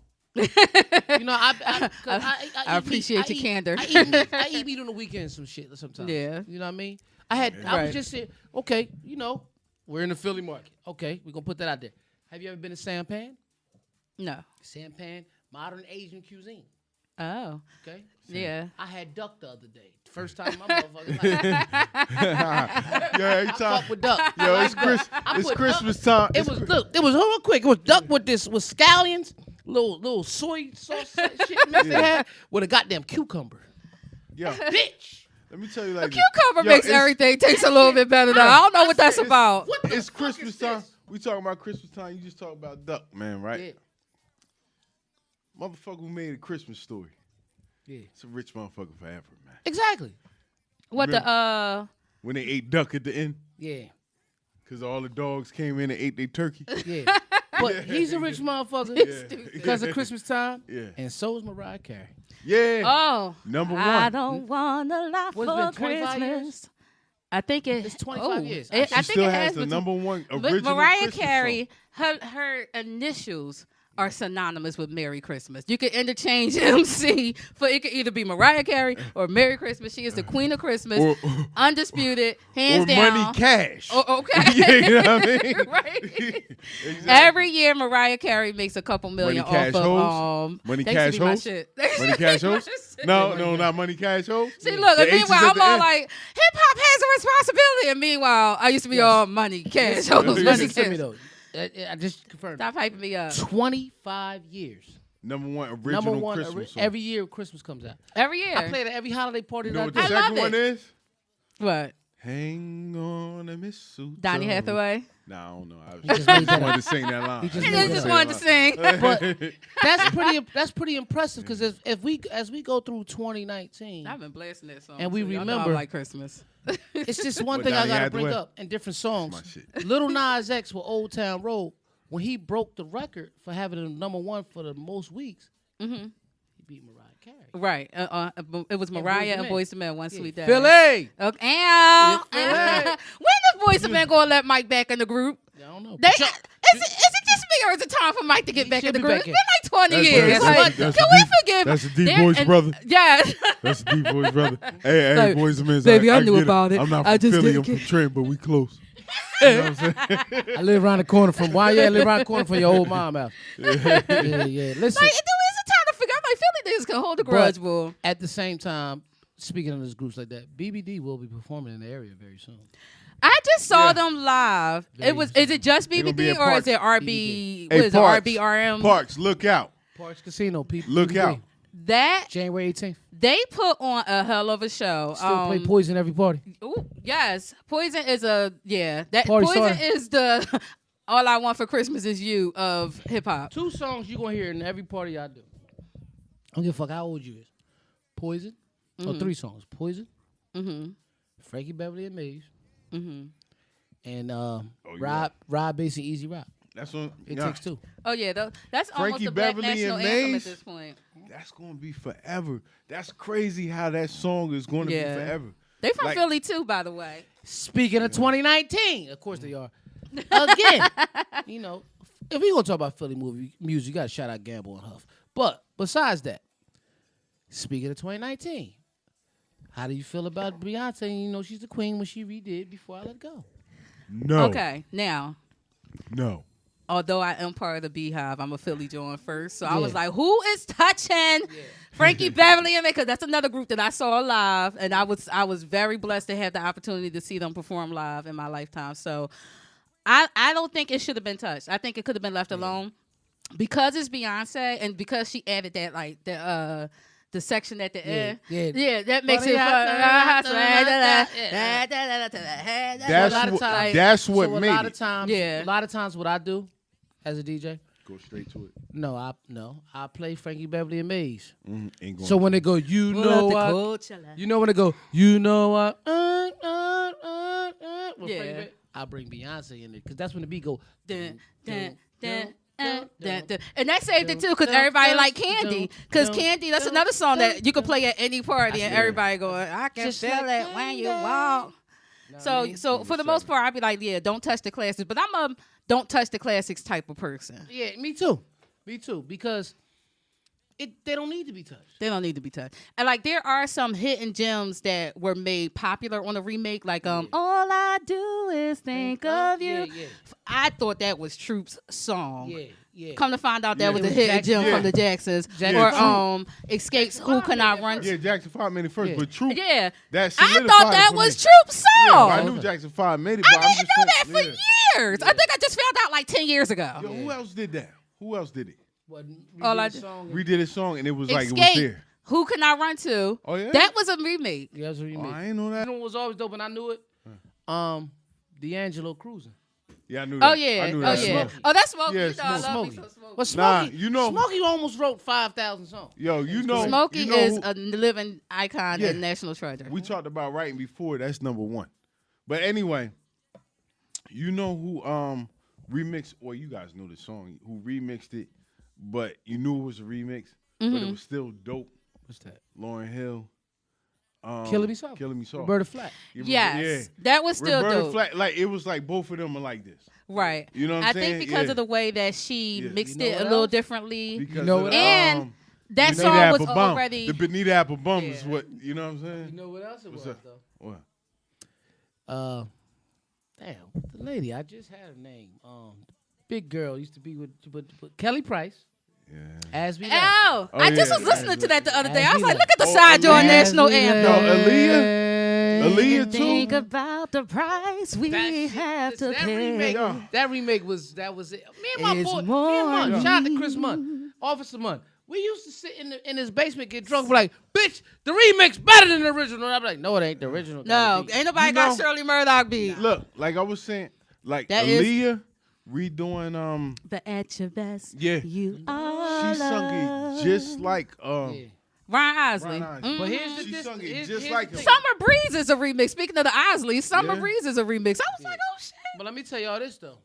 I appreciate your candor. I eat meat on the weekends, some shit sometimes. Yeah. You know what I mean? I was Right. just saying, okay, we're in the Philly market. Okay, we're gonna put that out there. Have you ever been to Sampan? No. Sampan, modern Asian cuisine. Oh. Okay. Yeah. I had duck the other day. First time my motherfucker like, Yeah, every time. fuck with duck. Yo, I it's like duck. I It's put Christmas duck- time. It It's was Chris- look. It was real quick. It was duck with scallions, little soy sauce shit mix they had with a goddamn cucumber. Yo, Bitch. let me tell you like this. Cucumber Yo, makes it's- everything taste a little bit better, though. I don't know what that's about. What the It's fuck Christmas is time. this? We talking about Christmas time. You just talk about duck, man, right? Yeah. Motherfucker who made a Christmas story. Yeah. It's a rich motherfucker forever, man. Exactly. What the When they ate duck at the end, Yeah. because all the dogs came in and ate their turkey. Yeah. But he's a rich motherfucker because of Christmas time. Yeah. And so is Mariah Carey. Yeah. Oh, Number one. I don't want a lot What's it for been, 25 years? Christmas. I think It's 25 years. I She think still it has has the between- number one But original Mariah Christmas Carey, her initials are synonymous with Merry Christmas. You can interchange MC for it could either be Mariah Carey or Merry Christmas. She is the queen of Christmas, undisputed, hands or down. money cash. Oh, okay. Yeah, you know what I mean? Right. Exactly. Every year, Mariah Carey makes a couple million Money Cash off Hoes? of Money that used to Cash be my Hoes? shit. Money cash hoes? No, not money cash hoes. See, look, The and H is meanwhile, at I'm the all end. like, hip hop has a responsibility. And meanwhile, I used to be all money, cash, hoes, money, Listen to me cash. though. I just confirmed. Stop hyping me up. 25 years. Number one original Number one Christmas song. every year Christmas comes out. Every year. I play it at every holiday party You know what that the I do. I second love one it. is? What? Hang on a mistletoe. Donny Hathaway? Nah, I don't know. I just made that wanted to sing that line. He just I made just that wanted to sing. But that's pretty impressive because as we go through 2019, I've been blasting that song. And we too. Y'all know I remember- like Christmas. it's just one What, thing I Donny gotta bring Hathaway? up in different My songs. shit. Little Nas X with Old Town Road, when he broke the record for having the number one for the most weeks, he beat Mariah Carey. Right. It was Mariah and Boyz Boyz II Men, One Sweet Day. Philly. Okay. Ow. Philly. When is Boyz II Men going to let Mike back in the group? I don't know. Is it just me or is it time for Mike to get back in should the be group? back It's in. been like 20 years. that's Like, the- that's can the we deep- forgive? that's the deep There- voice, and- brother. Yes. That's the deep voice, brother. Hey, Like, boys and men. baby, I knew get about it. I'm not I from just Philly. I'm didn't from Trent, but we close. You know what I'm saying? I live around the corner from why? Yeah, I live around the corner from your old mom house. Yeah. Listen, Like, it is a time to figure out. Like, Philly niggas can hold a grudge, bull. at the same time, speaking of those groups like that, BBD will be performing in the area very soon. I just saw Yeah. them live. Very Is it just They gonna be BBD at or is Parks. it RB? Hey, What is it? Parks. RBRM? Parks, look out. Parks Casino, people. Look out. That January 18th. they put on a hell of a show. Still play Poison every party. Ooh, yes, Poison is That Party Poison starter. is the All I Want for Christmas Is You of hip hop. 2 songs you gonna hear in every party I do. I don't give a fuck how old you is. Poison. Or 3 songs. Poison. Frankie Beverly and Maze. And Rob Bass and Easy Rock. That's on. It nah, takes 2. Oh yeah, that's almost Frankie the Black Beverly national and anthem at Maze? this point. That's gonna be forever. That's crazy how that song is going to Yeah. be forever. They from Like- Philly too, by the way. Speaking of 2019, of course they are. Again, you know, if we gonna talk about Philly music, you gotta shout out Gamble and Huff. But besides that, speaking of 2019, how do you feel about Beyonce? You know, she's the queen when she redid Before I Let Go. No. Okay, now No. although I am part of the Beehive, I'm a Philly joint first. So I Yeah. was like, who is touching Frankie Beverly and me? Because that's another group that I saw live, and I was very blessed to have the opportunity to see them perform live in my lifetime. So I don't think it should have been touched. I think it could have been left alone because it's Beyonce and because she added that like the section at the end. yeah. That makes But it That's what so made a lot it. of times, Yeah. a lot of times, what I do as a DJ, Go straight to it. I play Frankie Beverly and Maze. Ain't going So when they go, you know what? When they go, you know what? With Yeah. Frankie Beverly, I bring Beyonce in it because that's when the beat go. Dun, dun, dun, dun, dun, dun. And that saved it too, because everybody like Candy. Because Candy, that's another song that you can play at any party, and everybody going, I can Just feel like it when you walk. So for the most part, I'd be like, yeah, don't touch the classics. But I'm a don't touch the classics type of person. Yeah, me too, because they don't need to be touched. They don't need to be touched. And like there are some hidden gems that were made popular on the remake, like All I Do Is Think of You. Yeah. I thought that was Troop's song. Yeah. Come to find out that was It a was hidden Jackson. gem Yeah. from the Jacksons. Yeah, Or Escapes Who Can I Run To. Yeah, Jackson 5 made it first, Yeah. but True. Yeah. That I solidified thought it that for was me. Troop's Yeah, song. I knew Jackson 5 made it, I but I'm didn't just know saying, that for years. I think I just found out like 10 years ago. Yo, who else did that? Who else did it? All I Redid his song, and it was like it was Escape there. Who Can I Run To. Oh, yeah? That was a remake. Yeah, that's what you Oh, mean. I ain't know that. You know what was always dope, and I knew it. D'Angelo cruising. Yeah, I knew that. Oh yeah. I knew Oh that. yeah. Smokey. Oh, that's Smokey. Yeah, You know I love Smokey. me some Smokey. But Smokey, Nah, you know- Smokey almost wrote 5,000 songs. Yo, you know, Smokey you know is who- a living icon Yeah. and national treasure. we talked about writing before. That's number one. But anyway, you know who remixed, or you guys know the song, who remixed it, but you knew it was a remix, but it was still dope. What's that? Lauryn Hill. Killing Me Soft. Killing Me Soft. Roberta Flack. Yes, that was still Roberta dope. Flack, like it was like both of them are like this. Right. You know what I'm I saying? think because Yeah. of the way that she Yeah. mixed You know it a what little else? differently. Because You know of what the, And that Benita song was Applebum. already. The Benita Applebum is Yeah. what, you know what I'm saying? You know what else it What's was, that? though? What? Damn, the lady, I just had her name. Big girl used to be with Kelly Price. Yeah. As we know. Oh, Oh, I just yeah. was listening to that the other day. As I was we like, know. look at the Oh, side door Aaliyah. national As we anthem. No, know. Aaliyah too? Think about the price we That shit- have listen, to that pay. remake, Yeah. that remake was it. Me and my It's boy, me and Munn, morning. shout out to Chris Munn, Officer Munn. We used to sit in his basement, get drunk, be like, bitch, the remix better than the original. And I'm like, no, it ain't the original. No, ain't nobody You got know- Shirley Murdoch beat. Look, like I was saying, like That is- Aaliyah redoing But at your best, Yeah. you are she sung it just like Yeah. Ryan Isley. Ryan Isley. Mhm. But here's the She dis- sung it here's- just here's like the him. thing. Summer Breeze is a remix. Speaking of the Isley, Summer Yeah. Breeze is a remix. I was like, oh shit. But let me tell y'all this though.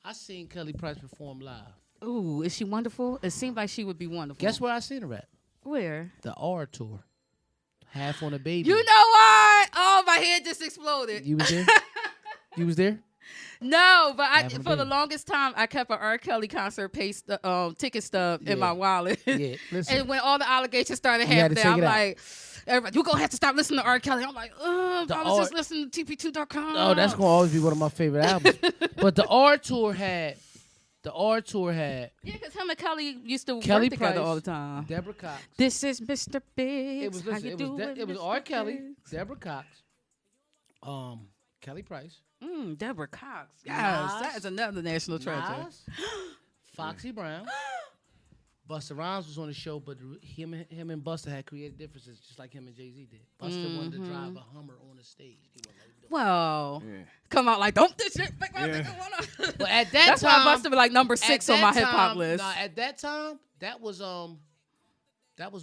I seen Kelly Price perform live. Ooh, is she wonderful? It seemed like she would be wonderful. Guess where I seen her at? Where? The R tour. Half on a Baby. You know what? Oh, my head just exploded. You was there? You was there? No, but Half on a for the Baby. longest time, I kept an R. Kelly concert ticket stub in Yeah. my wallet. Yeah, listen. And when all the allegations started You had to happening, take I'm it out. like, everybody, you're going to have to stop listening to R. Kelly. I'm like, I was R- just listening to TP2.com. Oh, that's gonna always be one of my favorite albums. But the R tour had Yeah, because him and Kelly used to Kelly work together Price, all the time. Deborah Cox. This is Mr. Biggs. It was How listen, you it was doing, it was Mr. R. Kelly, Biggs? Deborah Cox, Kelly Price, Deborah Cox. Yes, Nas. that is another national treasure. Nas, Foxy Brown. Busta Rhymes was on the show, but him and Busta had created differences, just like him and Jay-Z did. Busta wanted to drive a Hummer on the stage. He wasn't letting him do it. Well, Yeah. come out like, don't this shit make my Yeah. nigga wanna. But at that That's time, why Busta be like number 6 at on my that hip hop time- list. Nah, at that time, that was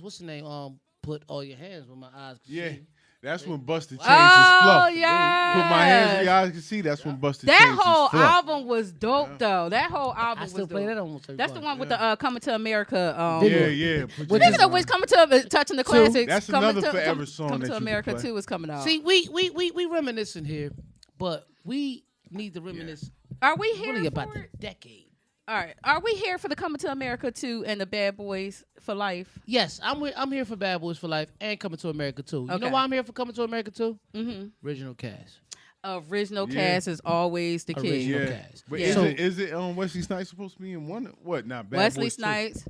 what's the name? Put all your hands where my eyes could Yeah. see. That's when Busta changed his Oh fluff. yeah. Put my hands where your eyes can see. That's when Busta That changed whole his fluff. album was dope though. That whole album I was still dope. play that almost every That's the month. one with the Coming to America. Video. Yeah. Which Put your is- Speaking hands of which, on. Coming to touching the classics. That's Coming another to, forever song Coming that to you can America play. 2 is coming out. See, we reminiscing here, but we need to reminisce Are we here really for about the it? decade. All right. Are we here for the Coming to America 2 and the Bad Boys for Life? Yes, I'm here for Bad Boys for Life and Coming to America too. You Okay. know why I'm here for Coming to America too? Mm-hmm. Original cast. Original Yeah. cast is always the key. Original. Yeah. cast. But Yeah. is it Wesley Snipes supposed to be in one? What? Not Bad Wesley Boys 2? Snipes.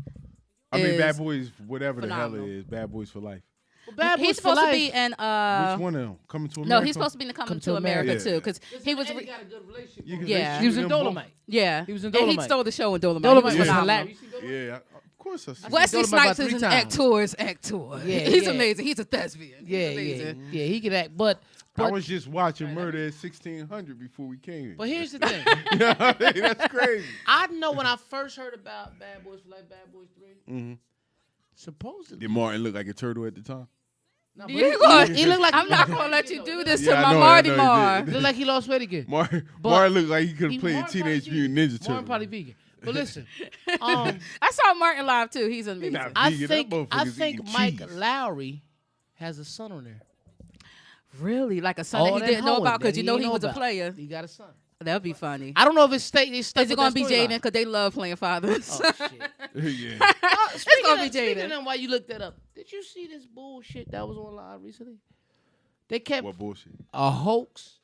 I mean, is Bad Boys, whatever phenomenal. the hell it is. Bad Boys for Life. Well, Bad Boys He's for supposed to Life. be in Which one of them? Coming to America? No, he's supposed to be in the Coming to America America. too, because he was. Eddie got a good relationship. Yeah, 'cause Yeah. they He was in shooting them both. Dolomite. Yeah, He was in And he Dolomite. stole the show in Dolomite. Dolomite He was was hilarious. phenomenal. Yeah, of course I see. Wesley Dolomite about Snipes is 3 an times. actor. Yeah, He's yeah. amazing. He's a thespian. Yeah, He's yeah, amazing. yeah. He can act, but I was just watching Murder at 1600 before we came here. but here's the thing. That's crazy. I know when I first heard about Bad Boys for Life, Bad Boys 3, Mhm. supposedly. Did Martin look like a turtle at the time? No, but You gonna- he looked like I'm not gonna let you do this Yeah, to I my know, I Marty know you Mar. did. looked like he lost weight again. Martin But looked like he could have played Martin Teenage probably Mutant Ninja vegan. Turtle. Martin probably vegan. But listen, I saw Martin live too. He's amazing. not I vegan. think That I motherfucker's think eating Mike cheese. Lowry has a son on there. Really, like a son All that he that didn't know hoeing about because that you know ain't he was a about. player. He got a son. That'd be funny. I don't know if it's state. Is Is it gonna be Jaden? Because they love playing fathers. Oh shit! yeah. Speaking gonna be speaking Jaden. of them, while you looked that up, did you see this bullshit that was on live recently? They kept What bullshit? a hoax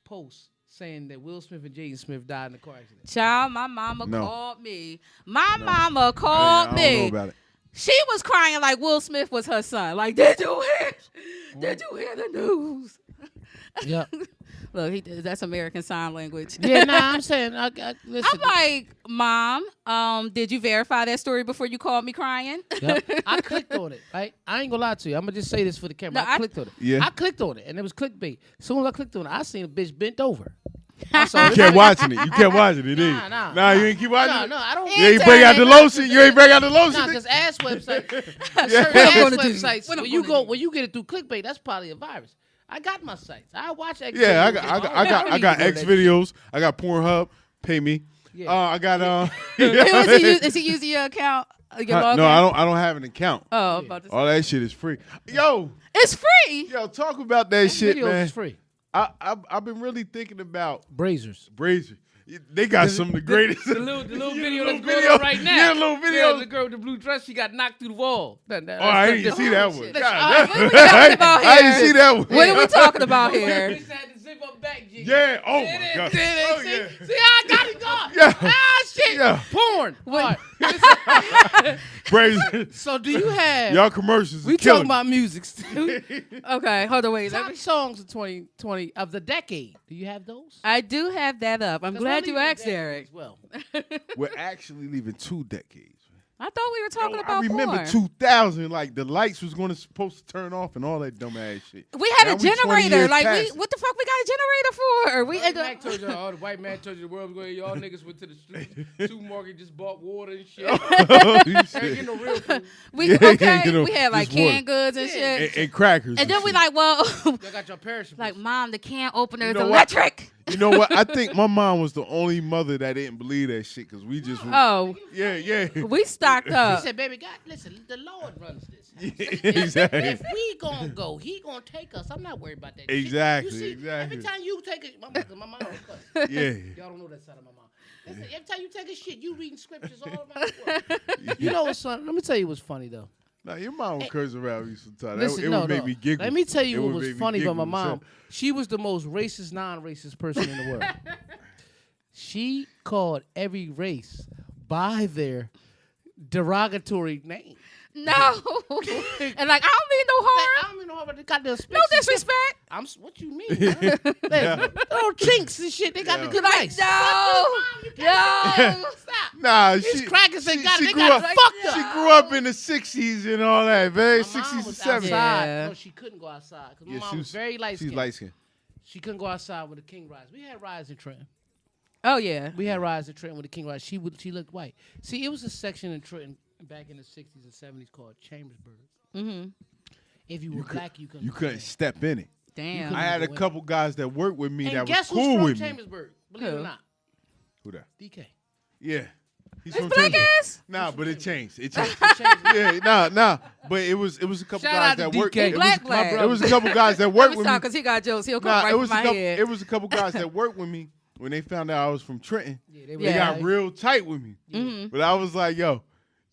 post saying that Will Smith and Jaden Smith died in the car accident. Child, my mama No. called me. My mama called I don't me. know about it. She was crying like Will Smith was her son. Like, did you hear? Did you hear the news? Yeah. Look, that's American Sign Language. Yeah, nah, I'm saying, listen. I'm like, Mom, did you verify that story before you called me crying? Yep. I clicked on it, right? I ain't gonna lie to you. I'm gonna just say this for the camera. No, I clicked on it. Yeah. I clicked on it, and it was clickbait. As soon as I clicked on it, I seen a bitch bent over. I'm sorry. You kept watching it. You kept watching it, didn't you? Nah, you ain't keep watching it? No, I don't. You ain't break out the lotion? You ain't break out the lotion? Nah, because ass websites, What certain I'm ass gonna do? websites, What I'm when you gonna go, when you get it through clickbait, that's probably a virus. I got my sites. I watch X. Yeah, videos. I got X videos. I got Pornhub. Pay me. Yeah. I got Is he using your account? Your login? No, I don't have an account. Oh, I'm about to say. All that shit is free. Yo, It's free. talk about that shit, Videos man. is free. I've been really thinking about Brazers. Brazier. They got some of the greatest. The little video that's video. going on right now. Yeah, little video. Yeah, the girl with the blue dress, she got knocked through the wall. Oh, I didn't see that one. shit. God, What are we talking about I didn't here? see that one. What are we talking about here? Bitch had to zip up back, G. Yeah. Oh my god. See, Oh yeah. see how I got it going? Yeah. Ah, shit. Yeah. Porn. What? Brazier. So do you have... Y'all commercials. we is killing talking about music. Okay, hold on, wait. Let Top me. songs of 2020 of the decade. Do you have those? I do have that up. I'm glad you asked, Eric. As well. We're actually leaving 2 decades. I thought we were talking about I remember porn. 2000, like the lights was supposed to turn off and all that dumb ass shit. We had Now a we 20 generator. years Like, past it. what the fuck we got a generator for? We White Mac told you, the white man told you the world was going. Y'all niggas went to the supermarket, just bought water and shit. Oh, you Ain't shit. getting no real food. we Yeah, okay. you know, We had like just water. canned goods and shit. And crackers. And then we shit. like, well, Y'all got your perishables. like, mom, the can opener is You know what? electric. You know what? I think my mom was the only mother that didn't believe that shit because we just. Oh, Yeah. we stocked He up. said, baby, God, listen, the Lord runs this. Exactly. If we gonna go, he gonna take us. I'm not worried about that. Exactly, Shit. You see, exactly. Every time you take it, my mom was cuss. Yeah. Y'all don't know that side of my mom. Listen, every time you take a shit, you reading scriptures all around the world. You know what's funny? Let me tell you what's funny though. Now your mom would curse around me sometimes. Listen, It no, would make no. me giggle. Let me tell you It what would was make me funny about my giggle. mom. She was the most racist, non-racist person in the world. She called every race by their derogatory name. No. And like, I don't mean no I harm. don't even know how they got the No disrespect. What you mean? Man? Little chinks and shit. They got the good Like, rice. no. Stop. Nah, These she crackers ain't got it. They grew got up, it fucked up. She grew up in the 60s and all that, man. My mom 60s was and 70s. outside. Yeah. No, she couldn't go outside because my Yeah, mom she was very light She's skinned. light skinned. She couldn't go outside with the King Rise. We had Rise in Trenton. Oh, yeah. We had Rise in Trenton with the King Rise. She looked white. See, it was a section in Trenton back in the 60s and 70s called Chambersburg. Mm-hmm. If you were black, you couldn't. You go couldn't in. step in it. Damn. I had a go in. couple guys that worked with me And that was guess cool who's with from me. Chambersburg? Believe it or Who? not, Who that? DK. Yeah. He's It's from black Chambersburg. ass? Nah, but it changed. It changed. Chambersburg. Yeah, nah. But it was a couple Shout guys out to that worked. DK. It Black, was, black. It was a couple guys that Let worked me with stop me. because he got jokes. He'll come Nah, right it from was my head. it was a couple guys that worked with me when they found out I was from Trenton. Yeah, they, Yeah. They got real tight with me. Mm-hmm. But I was like, yo,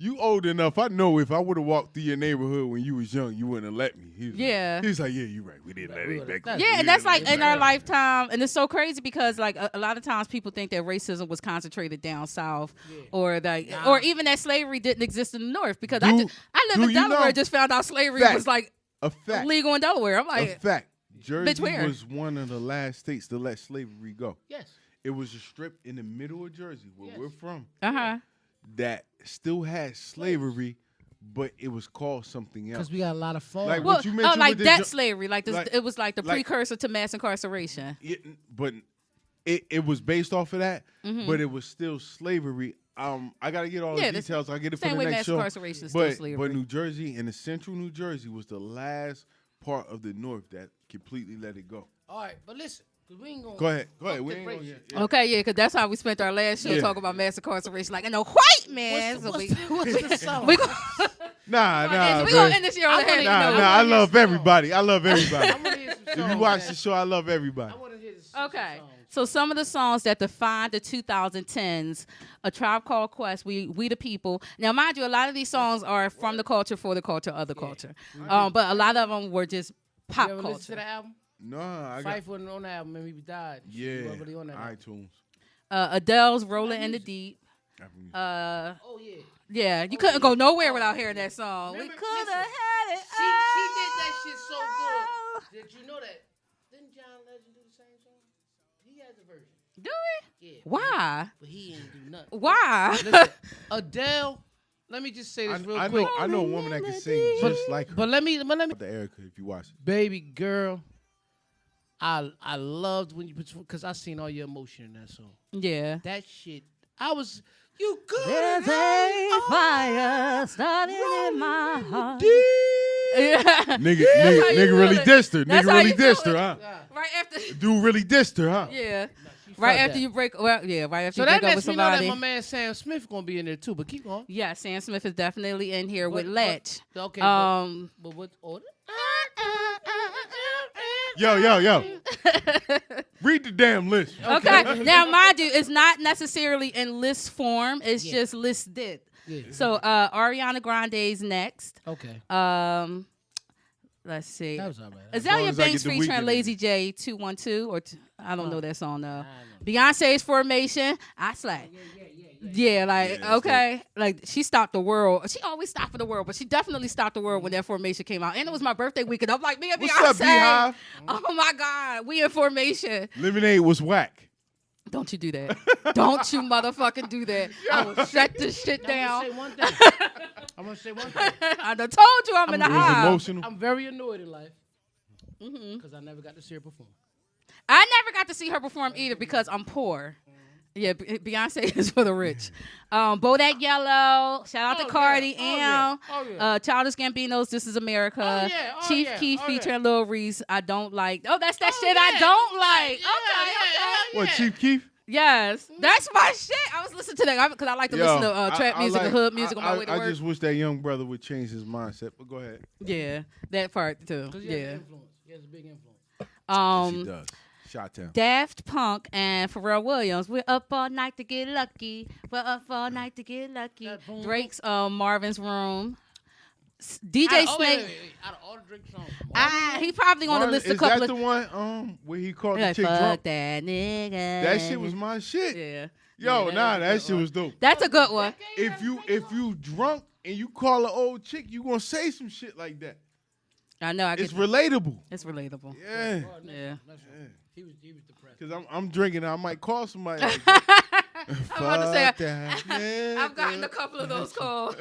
you old enough. I know if I would have walked through your neighborhood when you was young, you wouldn't have let me. He was Yeah. Like, he was like, yeah, you're right. We didn't let it back. That's- Yeah, We and that's didn't like let it in back. our lifetime, and it's so crazy because like a lot of times people think that racism was concentrated down south, or like, or even that slavery didn't exist in the north. Because I live do in you Delaware, know- just found out slavery Fact. was like A fact. legal in Delaware. I'm A like, fact. Jersey where? was one of the last states to let slavery go. Yes. It was a strip in the middle of Jersey, where we're from, that still had slavery, but it was called something else. Because we got a lot of fun. Like, well, what you mentioned like with the that jo- slavery, like this, like- it was like the like- precursor to mass incarceration. But it was based off of that, but it was still slavery. I gotta get all Yeah, the the details. I'll get it for same the way next mass show. incarceration is still slavery. But New Jersey and the central New Jersey was the last part of the north that completely let it go. All right, but listen, because we ain't going Go ahead. We the ain't gonna race. get. Yeah. Okay, yeah, because that's how we spent our last show Yeah. talking about mass incarceration. Like, and the white man. What's So what's the song? we Nah, we man. gonna end this year on I the head. wanna- note. Nah, I wanna hear love some everybody. I love everybody. I want to hear some If songs. you watch man. the show, I love everybody. I want to hear some Okay. songs. So some of the songs that defined the 2010s, A Tribe Called Quest, We the People. Now, mind you, a lot of these songs are from the culture, for the culture, other culture. But a lot of them were just pop You ever listen to culture. the album? No, I got. Fife wasn't on the album and he died. He Yeah, wasn't really on that album. iTunes. Adele's Rolling in the Deep. Oh, yeah. Yeah, you couldn't go nowhere without hearing that song. Remember- We could have listen, had it. She did that shit so all. good. Did you know that? Didn't John Legend do the same song? He has a version. Do we? Yeah. Why? But he ain't do nothing. Why? Listen, Adele, let me just say this real I quick. know a woman that can sing just like her. But let me, The Erica, if you watch it. baby girl, I loved when you because I seen all your emotion in that song. Yeah. That shit, I was you good. There's a fire starting in my heart. Yeah. Nigga feel really it. dissed her. That's Nigga how really you feel dissed her, it. huh? Right after. Dude really dissed her, huh? Yeah. She Right felt after that. you break. Well, yeah. Right after So you that break up with lets me know that somebody. my man Sam Smith gonna be in there too. But keep going. Yeah, Sam Smith is definitely in here with But- Let. Okay. But what order? Yo. Read the damn list. Okay. Now, mind you, it's not necessarily in list form. It's just listed. Yeah. So Ariana Grande's next. Okay. Let's see. That was all right. Azalea as I Banks get the featuring Weeknd Lazy J 212 or I don't know that song though. I know. Beyonce's Formation. I slay. Yeah, like Yeah, okay, like she stopped the world. She always stopped for the world, but she definitely stopped the world when that Formation came out, and it was my birthday weekend. I'm like, me and What's Beyonce. up, Beehive? Oh my God, we in Formation. Lemonade was whack. Don't you do that. Don't you motherfucking do that. I will shut this shit Now, down. I'm gonna say one thing. I done told you I'm in the It was high. emotional. I'm very annoyed in life because I never got to see her perform. I never got to see her perform either because I'm poor. Yeah, Beyonce is for the rich. Bodak Yellow, shout out to Cardi, Childish Gambino's "This Is America," Chief Keef featuring Lil Reese. I don't like. Oh, that's that shit I don't like. Okay. What, Chief Keef? Yes, that's my shit. I was listening to that because I like to listen to trap music and hood music on my way to work. I just wish that young brother would change his mindset. But go ahead. Yeah, that part too. Because he has Yeah. influence. He has a big influence. Yes, he does. Shot town. Daft Punk and Pharrell Williams. We're up all night to get lucky. We're up all night to get lucky. Drake's Marvin's Room. DJ Snake. Out of all the Drake songs, He probably on the list a couple Is that of. the one where he called the Like, chick fuck drunk? that nigga. That shit was my shit. Yeah. Yo, Yeah, that shit was dope. That's a good one. If you drunk and you call an old chick, you gonna say some shit like that. I know. It's relatable. It's relatable. Yeah. Yeah. he was depressed. Cause I'm drinking. I might call somebody. Like that. I'm about to say, Fuck that nigga. I've gotten a couple of those calls.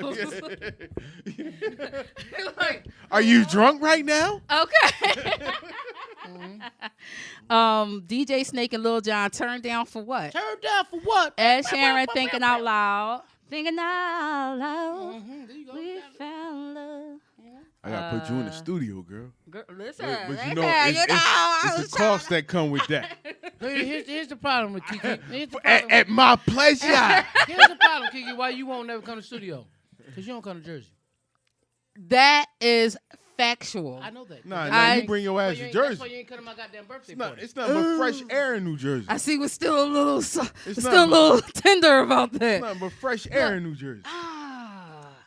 Like, Are you drunk right now? okay. DJ Snake and Lil Jon turned down for what? Turned down for what? Ed Sheeran thinking out loud. Thinking out loud. There you go. We found love. I gotta put you in the studio, girl. Girl, listen, But you listen, know, I it's was the cost that come with that. Here's the problem with Kiki. Here's the at, problem. at my pleasure. Here's the problem, Kiki. Why you won't never come to the studio? Because you don't come to Jersey. That is factual. I know that. Nah, you bring your ass to That's Jersey. why you ain't come to my goddamn birthday It's party. nothing but fresh air in New Jersey. I see we're still a little, It's still a not- little tender about It's that. nothing but fresh air in New Jersey.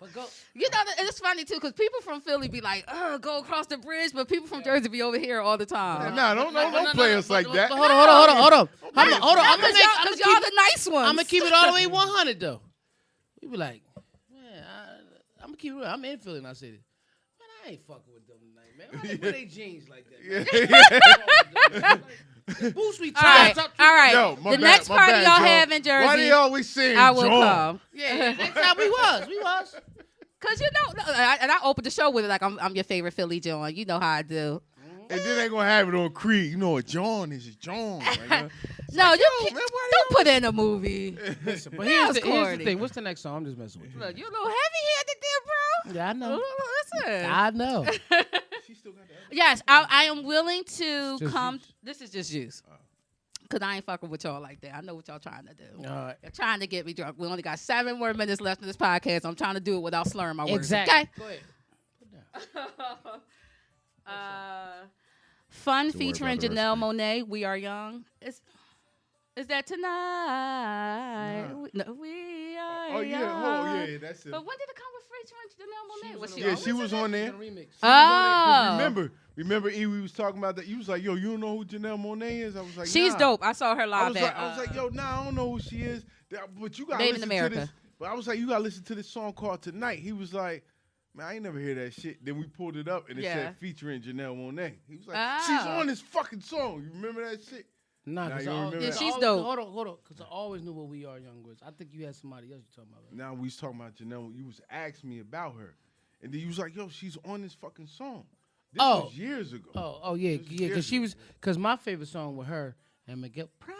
But go. You know, it's funny too, because people from Philly be like, go across the bridge, but people from Jersey be over here all the time. Nah, don't play us like that. Hold on. I'm Because y'all the nice ones. gonna keep it all the way 100 though. We be like, man, I'm gonna keep it real. I'm in Philly and I say this. Man, I ain't fucking with them tonight, man. Why they jeans like that? Man? Boost me all right, top. all right. Yo, my the bad, next my party bad, y'all Joe. have in Jersey, Why they always saying I will John? come. Yeah, next time we was. Cause you know, and I opened the show with it like I'm your favorite Philly John. You know how I do. And then they gonna have it on Creed. You know what John is? John. Like, No, you man, why don't put it in a movie. Listen, but That was here's the corny. thing. What's the next song? I'm just messing with you. Look, you a little heavy-handed there, bro. Yeah, I know. Listen. I know. She still got that. Yes, I am willing to Just come. juice. This is just juice. Because I ain't fucking with y'all like that. I know what y'all trying to do. All right. You're trying to get me drunk. We only got 7 more minutes left in this podcast. I'm trying to do it without slurring my words. Exactly. Okay? Go ahead. Fun Don't worry featuring about the Janelle recipe. Monáe. We Are Young. Is that tonight? We are young. Yeah, that's it. But when did it come with featuring Janelle Monáe? Was Yeah, she was on there. Remix. Oh. Remember, E, we was talking about that. You was like, yo, you don't know who Janelle Monáe is? I was like, She's nah. dope. I saw her I live was, at. I was like, yo, nah, I don't know who she is. But you got to Made in listen America. to this. But I was like, you got to listen to this song called Tonight. He was like, man, I ain't never hear that shit. Then we pulled it up and it Yeah. said featuring Janelle Monáe. He was like, Oh. she's on this fucking song. You remember that shit? Nah, Nah, because you don't remember that? she's dope. Hold on. Because I always knew what We Are Young was. I think you had somebody else you talking about. Right? Now we was talking about Janelle. You was asking me about her. And then you was like, yo, she's on this fucking song. This was years ago. Oh yeah, because because my favorite song with her and Miguel. Prime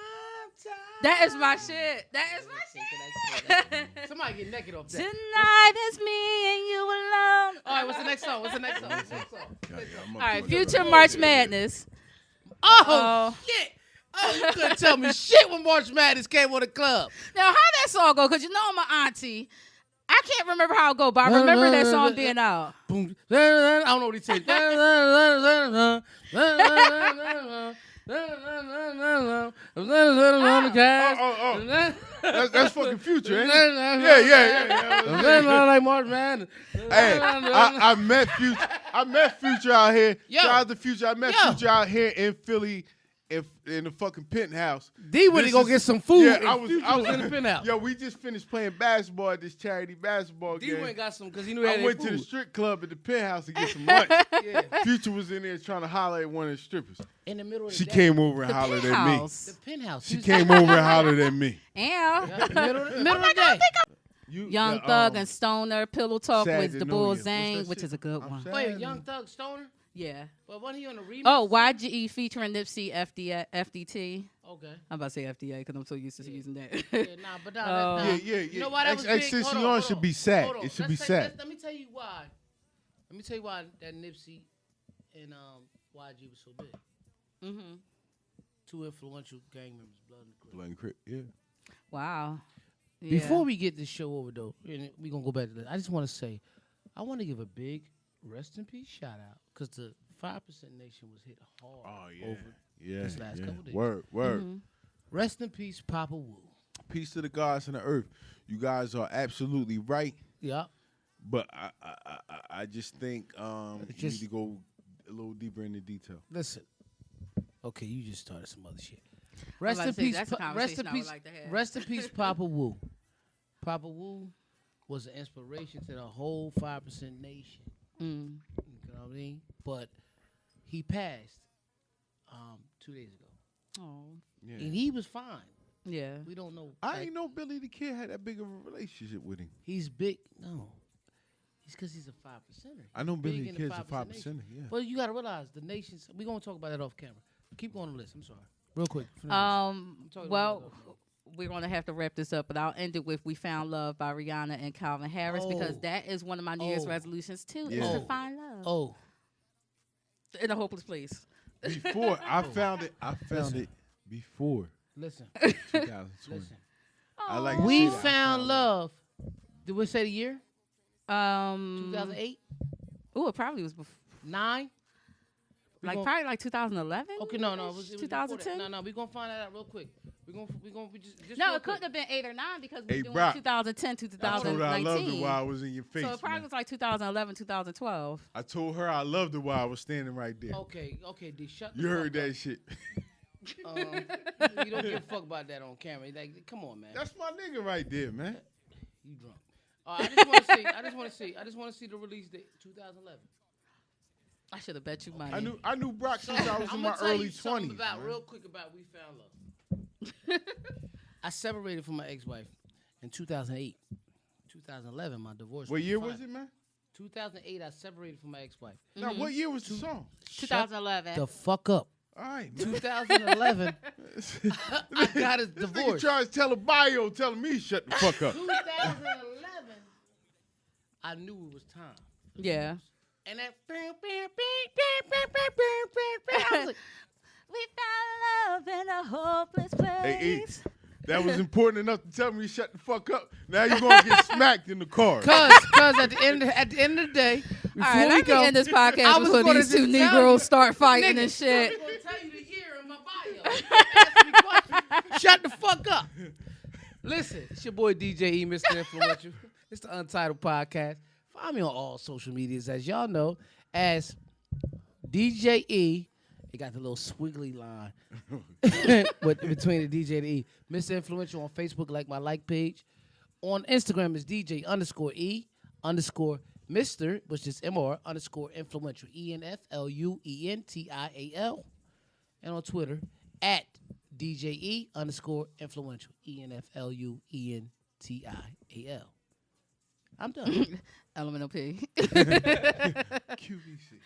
time. That is my shit. That is my shit. Somebody get naked off that. Tonight is me and you alone. All right, what's the next song? All right, Future March Madness. Oh shit! Oh, you couldn't tell me shit when March Madness came on the club. Now, how that song go? Because you know I'm an auntie. I can't remember how it go, but I remember that song being out. Boom. I don't know what he said. That's fucking Future, ain't it? Yeah. Like March Madness. Hey, I met Future. I met Future out here. Yo. Shout out to Future. I met Future out here in Philly, in the fucking penthouse. D went to go get some food. Yeah, and I was in the penthouse. Yo, we just finished playing basketball at this charity basketball D game. went and got some because he knew he had I went food. to the strip club at the penthouse to get some lunch. Yeah. Future was in there trying to holler at one of the strippers. In the middle of the She day. came over and hollered at me. Penthouse. The penthouse. She came over and hollered at me. Yeah. Middle of the day. Young Thug and Stoner, Pillow Talk Sad with to the know Bull you. What's Zane, that which shit? is a good I'm one. sad. Wait, Young Thug Stoner? Yeah. But wasn't he on the remix? Oh, YGE featuring Nipsey FDT. Okay. I'm about to say FDA because I'm so used to using that. Yeah, but nah. Yeah. You know why that was big? XXCN should be sad. Hold on. It should be sad. Let me tell you why. Let me tell you why that Nipsey and YG was so big. Mm-hmm. Two influential gang members, Blood and Crip. Blood and Crip, yeah. Wow. Yeah. Before we get this show over, though, and we're going to go back to that, I just want to say, I want to give a big rest in peace shout out because the 5% Nation was hit hard over this last couple days. Word. Mm-hmm. Rest in peace, Papa Wu. Peace to the gods and the earth. You guys are absolutely right. Yeah. But I just think you need to go a little deeper into detail. Listen. Okay, you just started some other shit. Rest in peace, rest in peace, Papa Wu. Papa Wu was an inspiration to the whole 5% Nation. Mm. You know what I mean? But he passed 2 days ago. Oh. Yeah. And he was fine. Yeah. We don't know. I ain't know Billy the Kid had that big of a relationship with him. He's big. No. It's because he's a 5%er. I know Billy Big the in Kid's a 5%er, yeah. But you got to realize the nations. We're going to talk about that off camera. Keep going on the list. I'm sorry. Real quick. Well, we're going to have to wrap this up, but I'll end it with We Found Love by Rihanna and Calvin Harris because that is one of my New Year's resolutions, too, is to find love. Oh. In a hopeless place. Before, I found it before Listen. 2020. Listen. I like to We say that. found love. Did we say the year? 2008. 2008? Oh, it probably was before. 9? Probably like 2011. Okay, no, it was 2010. No, we're gonna find that out real quick. We're gonna just No, real it couldn't have been 8 or 9 because Hey, we're doing Brock, 2010 to I told her I 2019. loved her while I was in your face. So it probably man. was like 2011, 2012. I told her I loved her while I was standing right there. Okay, D, shut the You fuck heard up. that shit. You don't give a fuck about that on camera. Like, come on, man. That's my nigga right there, man. You drunk. I just want to see the release date, 2011. I should have bet you money. I knew Brock since I was in my early 20s. Real quick about We Found Love. I separated from my ex-wife in 2008. 2011, my divorce. What year fine. was it, man? 2008, I separated from my ex-wife. Now, what year was the song? 2011. The fuck up. All right, man. 2011, I got a This nigga divorce. tries to tell a bio telling me shut the fuck up. 2011, I knew it was time. Yeah. And that I was like, We found love in a hopeless place. Hey, E, that was important enough to tell me to shut the fuck up. Now you're gonna get smacked in the car. Cause at the end of the day, before All right, we let me go, end this I podcast was before gonna these two just tell Negroes you, start fighting nigga, and shit. I'm gonna tell you the year in my bio. Ask me questions. Shut the fuck up. Listen, it's your boy DJ E, Mr. Influential. It's the Untitled Podcast. Find me on all social medias, as y'all know, as DJ E. It got the little squiggly line between the DJ and the E. Mr. Influential on Facebook, like my like page. On Instagram is DJ _E _Mr, which is MR _influential. ENFLUENTIAL. And on Twitter, at DJE _influential. ENFLUENTIAL. I'm done. Elemental P. QVC.